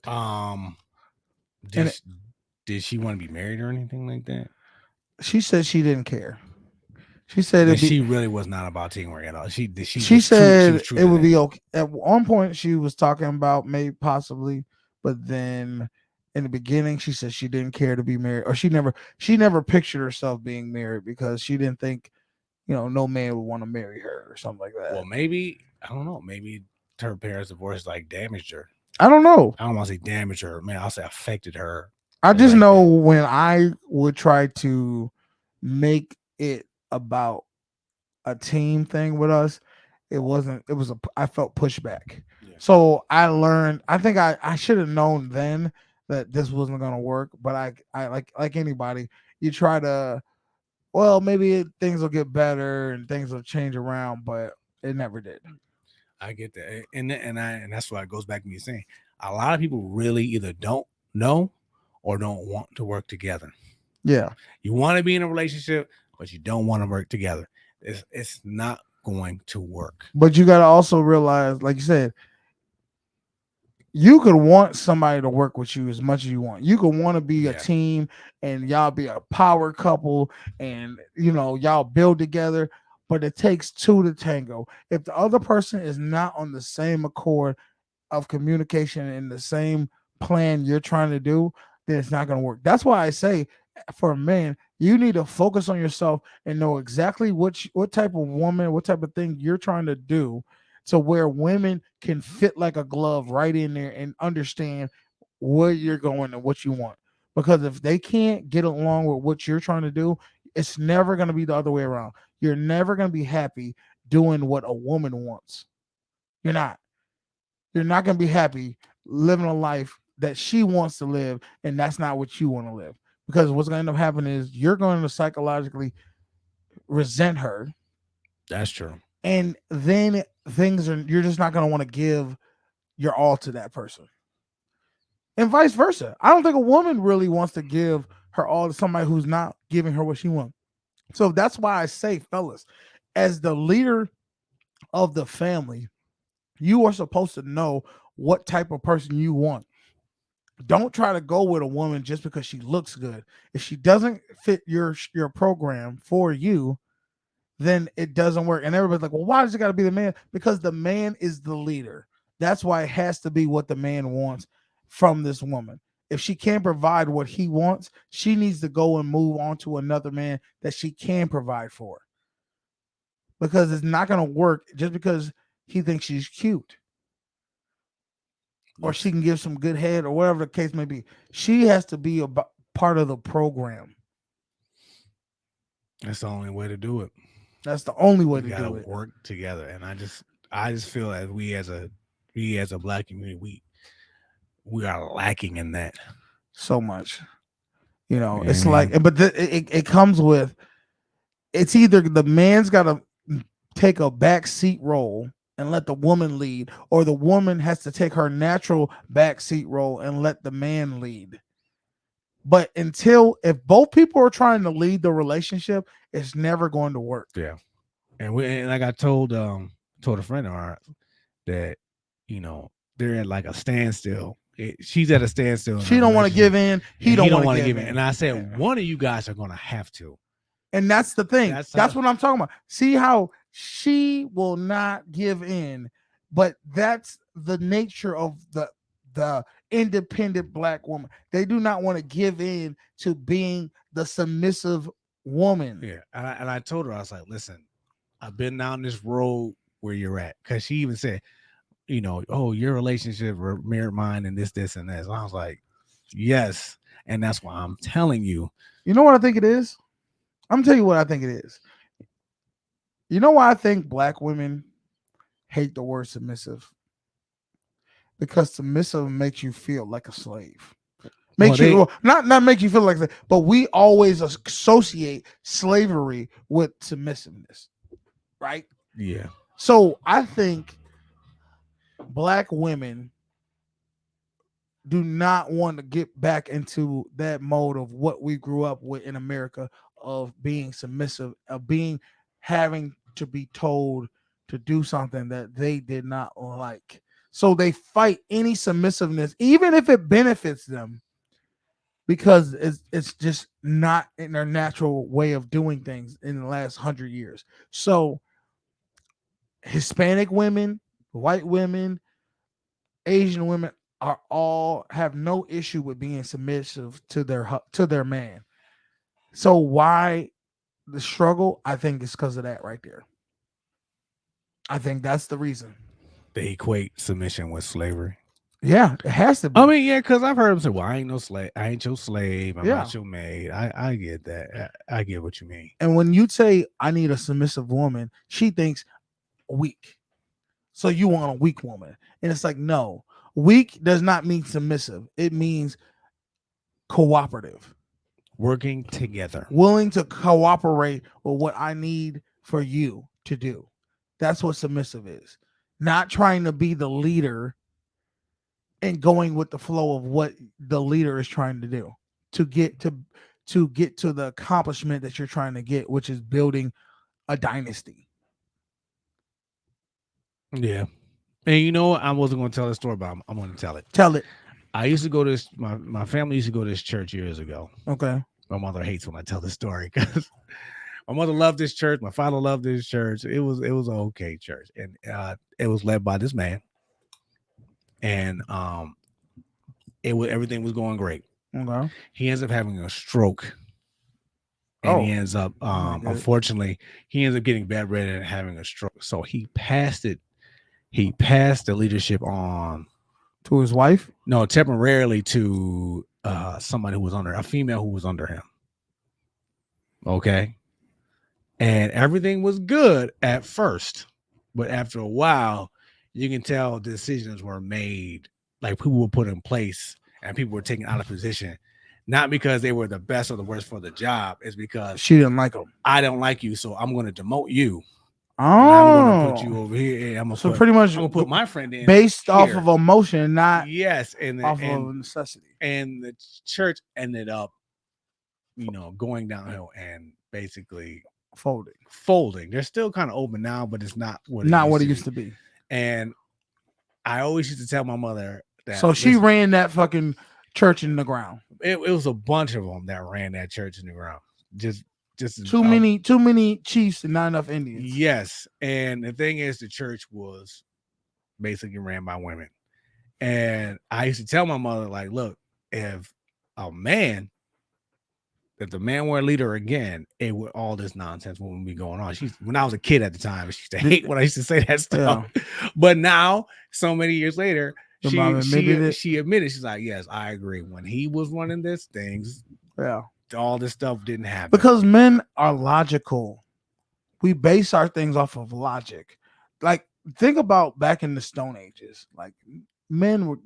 Did she want to be married or anything like that? She said she didn't care. She said she really was not about teamwork at all. She said it would be okay. At one point, she was talking about maybe possibly, but then in the beginning, she said she didn't care to be married, or she never pictured herself being married because she didn't think, no man would want to marry her or something like that. Well, maybe I don't know. Maybe her parents' divorce like damaged her. I don't know. I don't want to say damaged her. Man, I'll say affected her. I just know when I would try to make it about a team thing with us, I felt pushback. Yeah. So I learned, I think I should have known then that this wasn't going to work, but I like anybody, you try to, well, maybe things will get better and things will change around, but it never did. I get that. And that's why it goes back to me saying a lot of people really either don't know or don't want to work together. Yeah. You want to be in a relationship, but you don't want to work together. It's not going to work. But you got to also realize, like you said, you could want somebody to work with you as much as you want. You could want to be a Yeah. team and y'all be a power couple and y'all build together, but it takes two to tango. If the other person is not on the same accord of communication and the same plan you're trying to do, then it's not going to work. That's why I say for a man, you need to focus on yourself and know exactly what type of woman, what type of thing you're trying to do, to where women can fit like a glove right in there and understand where you're going and what you want. Because if they can't get along with what you're trying to do, it's never going to be the other way around. You're never going to be happy doing what a woman wants. You're not. You're not going to be happy living a life that she wants to live, and that's not what you want to live. Because what's going to end up happening is you're going to psychologically resent her, That's true. and then you're just not going to want to give your all to that person, and vice versa. I don't think a woman really wants to give her all to somebody who's not giving her what she wants. So that's why I say, fellas, as the leader of the family, you are supposed to know what type of person you want. Don't try to go with a woman just because she looks good. If she doesn't fit your program for you, then it doesn't work. And everybody's like, well, why does it got to be the man? Because the man is the leader. That's why it has to be what the man wants from this woman. If she can't provide what he wants, she needs to go and move on to another man that she can provide for. Because it's not going to work just because he thinks she's cute or she can give some good head or whatever the case may be. She has to be a part of the program. That's the only way to do it. That's the only way We to gotta do it. work together, and I just feel that we as a black community, we are lacking in that. So much. Yeah, It's man. like, but it comes with, it's either the man's got to take a back seat role and let the woman lead, or the woman has to take her natural back seat role and let the man lead. But if both people are trying to lead the relationship, it's never going to work. Yeah, and like I told a friend of ours that they're at like a standstill. She's at a standstill. She don't want to give in. He don't want to give in. And I said, one of you guys are going to have to. And that's the thing. That's how- what I'm talking about. See how she will not give in, but that's the nature of the independent black woman. They do not want to give in to being the submissive woman. Yeah, and I told her, I was like, listen, I've been down this road where you're at, because she even said, oh, your relationship mirrored mine and this and that. So I was like, yes, and that's why I'm telling you. You know what I think it is? I'm gonna tell you what I think it is. You know why I think black women hate the word submissive? Because submissive makes you feel like a slave. Not make you feel like that, but we always associate slavery with submissiveness, right? Yeah. So I think black women do not want to get back into that mode of what we grew up with in America, of being submissive, of having to be told to do something that they did not like. So they fight any submissiveness, even if it benefits them, because it's just not in their natural way of doing things in the last 100 years. So Hispanic women, white women, Asian women have no issue with being submissive to their man. So why the struggle? I think it's because of that right there. I think that's the reason. They equate submission with slavery. Yeah, it has to be. I mean, yeah, because I've heard them say, well, I ain't no slave. I ain't your slave. I'm not your maid. I get that. I get what you mean. And when you say, I need a submissive woman, she thinks weak. So you want a weak woman. And it's like, no, weak does not mean submissive. It means cooperative. Working together. Willing to cooperate with what I need for you to do. That's what submissive is. Not trying to be the leader and going with the flow of what the leader is trying to do to get to the accomplishment that you're trying to get, which is building a dynasty. Yeah. And you know what? I wasn't going to tell the story, but I'm going to tell it. Tell it. I used to go to this. My family used to go to this church years ago. Okay. My mother hates when I tell this story because my mother loved this church. My father loved this church. It was an okay church, and it was led by this man, and everything was going great. Okay. He ends up having a stroke, and Oh. he ends up my God. unfortunately he ends up getting bedridden and having a stroke. So he passed it. He passed the leadership on To his wife. no temporarily to somebody who was under a female who was under him. Okay. And everything was good at first, but after a while, you can tell decisions were made, like people were put in place and people were taken out of position, not because they were the best or the worst for the job. It's because She didn't like him. I don't like you, so I'm going to demote you. And I'm going to put you Oh. over here. And I'm going So to pretty much I'm going to put my friend in based off here. of emotion, not Yes, and off of necessity. and the church ended up, going downhill and basically Folding. They're still kind of open now, but it's not what It used to be. And I always used to tell my mother that. So she ran that fucking church in the ground. It was a bunch of them that ran that church in the ground. Just Too many chiefs and not enough Indians. Yes, and the thing is, the church was basically ran by women, and I used to tell my mother, like, look, if the man were a leader again, all this nonsense wouldn't be going on. When I was a kid at the time, she used to hate when I used to say that stuff. Yeah. But now, so many years later, she admitted, she's like, yes, I agree. When he was running all this stuff didn't happen. Because men are logical. We base our things off of logic. Like, think about back in the Stone Ages. Like, men were,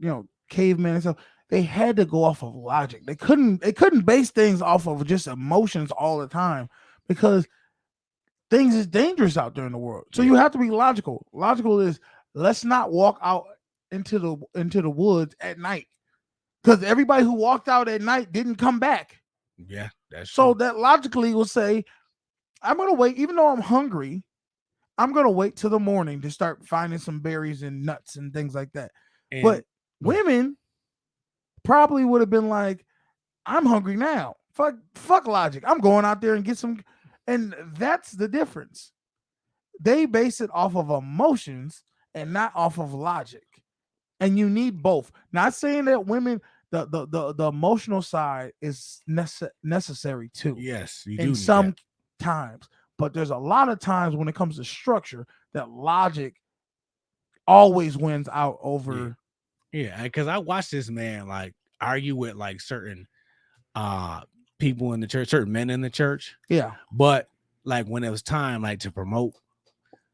cavemen and stuff. They had to go off of logic. They couldn't base things off of just emotions all the time because things is dangerous out there in the world. So you have to be logical. Logical is, let's not walk out into the woods at night, because everybody who walked out at night didn't come back. Yeah, that's so true. That logically will say, I'm gonna wait, even though I'm hungry. I'm gonna wait till the morning to start finding some berries and nuts and things like that. But women probably would have been like, I'm hungry now. Fuck logic. I'm going out there and get some. And that's the difference. They base it off of emotions and not off of logic. And you need both. Not saying that women, the emotional side is necessary too. Yes, you do. In some times. But there's a lot of times when it comes to structure that logic always wins out over. Yeah, because I watched this man like argue with like certain people in the church, certain men in the church. Yeah. But like when it was time like to promote,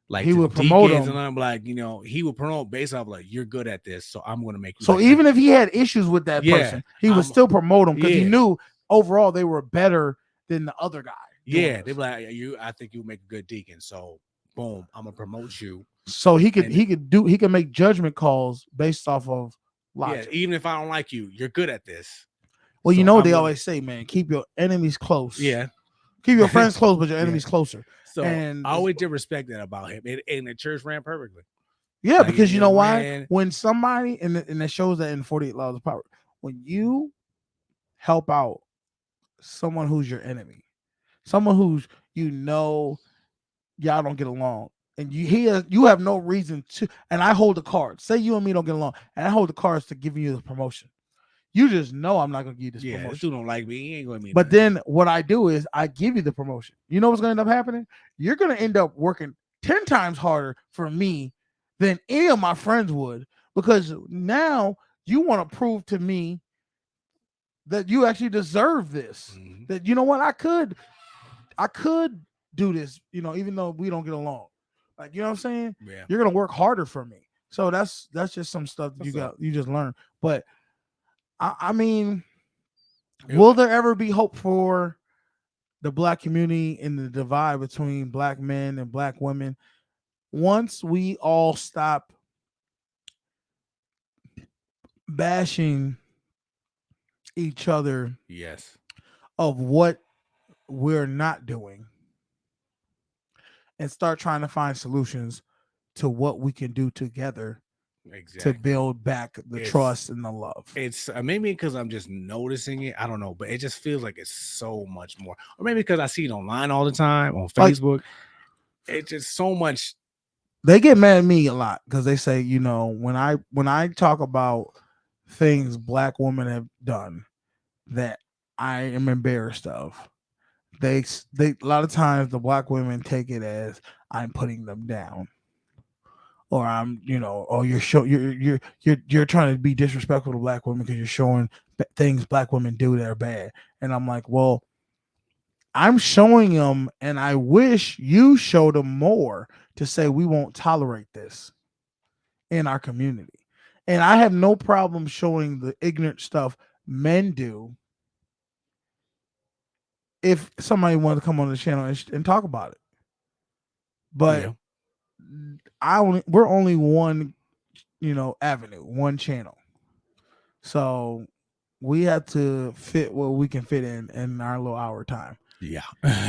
like he would promote them. And I'm like, he would promote based off like, you're good at this, so I'm gonna make you. So even if he had issues with that person, he would still promote them because he knew overall they were better than the other guy. Yeah, they'd be like, I think you make a good deacon, so boom, I'm gonna promote you. So he can make judgment calls based off of logic. Yeah, even if I don't like you, you're good at this. Well, so they always say, man, keep your enemies close. Yeah. Keep your friends close, but your enemies closer. So I always did respect that about him. And the church ran perfectly. Yeah, like, because you know why? When somebody, and it shows that in 48 Laws of Power, when you help out someone who's your enemy, someone who's, y'all don't get along, and you have no reason to, and I hold the cards. Say you and me don't get along, and I hold the cards to giving you the promotion. You just know I'm not gonna give you this promotion. This dude don't like me. He ain't gonna be. But then what I do is I give you the promotion. You know what's gonna end up happening? You're gonna end up working 10 times harder for me than any of my friends would, because now you want to prove to me that you actually deserve this. Mm-hmm. That, you know what, I could do this, even though we don't get along. Like, you know what I'm saying? Yeah. You're gonna work harder for me. So that's just some stuff that you just learn. But I mean, will there ever be hope for the Black community in the divide between Black men and Black women once we all stop bashing each other? Yes. Of what we're not doing, and start trying to find solutions to what we can do together Exactly. to build back the trust and the love. It's maybe because I'm just noticing it. I don't know, but it just feels like it's so much more. Or maybe because I see it online all the time on Facebook. It's just so much. They get mad at me a lot because they say, you know, when I talk about things black women have done that I am embarrassed of, they a lot of times the black women take it as I'm putting them down, or I'm, you know, or you're trying to be disrespectful to black women because you're showing things black women do that are bad. And I'm like, well, I'm showing them, and I wish you showed them more to say we won't tolerate this in our community. And I have no problem showing the ignorant stuff men do if somebody wanted to come on the channel and talk about it. But we're only one, you know, avenue, one channel. So we have to fit what we can fit in our little hour time. Yeah.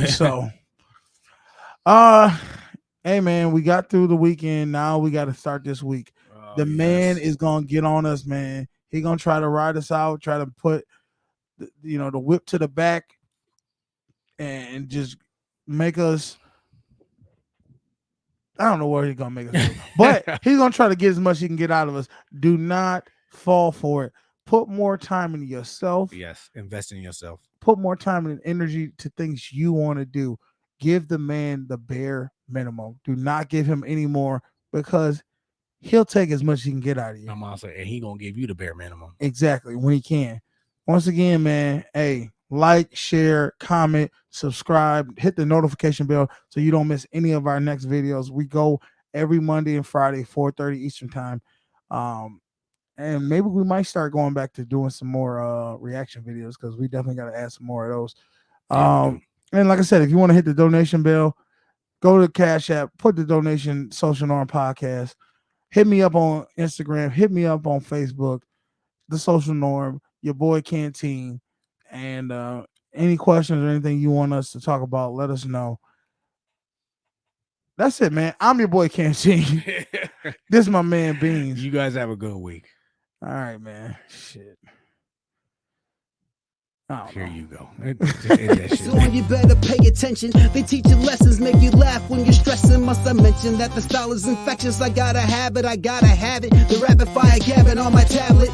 So hey man, we got through the weekend. Now we got to start this week. The man is gonna get on us, man. He gonna try to ride us out, try to put the whip to the back and just make us. I don't know where he's gonna make us do, but he's gonna try to get as much as he can get out of us. Do not fall for it. Put more time into yourself. Yes, invest in yourself. Put more time and energy to things you want to do. Give the man the bare minimum. Do not give him any more, because he'll take as much as he can get out of you. I'm also, and he gonna give you the bare minimum. Exactly, when he can. Once again, man, hey, like, share, comment, subscribe, hit the notification bell so you don't miss any of our next videos. We go every Monday and Friday, 4:30 Eastern time. And maybe we might start going back to doing some more reaction videos, because we definitely got to add some more of those. And like I said, if you want to hit the donation bell, go to the Cash App, put the donation Social Norm Podcast. Hit me up on Instagram. Hit me up on Facebook, The Social Norm, your boy Canteen. And any questions or anything you want us to talk about, let us know. That's it, man. I'm your boy Canteen. This is my man Beans. You guys have a good week. All right, man. Shit. Here you go. So you better pay attention. They teach you lessons, make you laugh when you're stressing. Must I mention that the style is infectious? I gotta have it. The rapid fire gabbing on my tablet.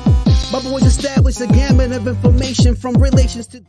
My boys established a gamut of information from relations to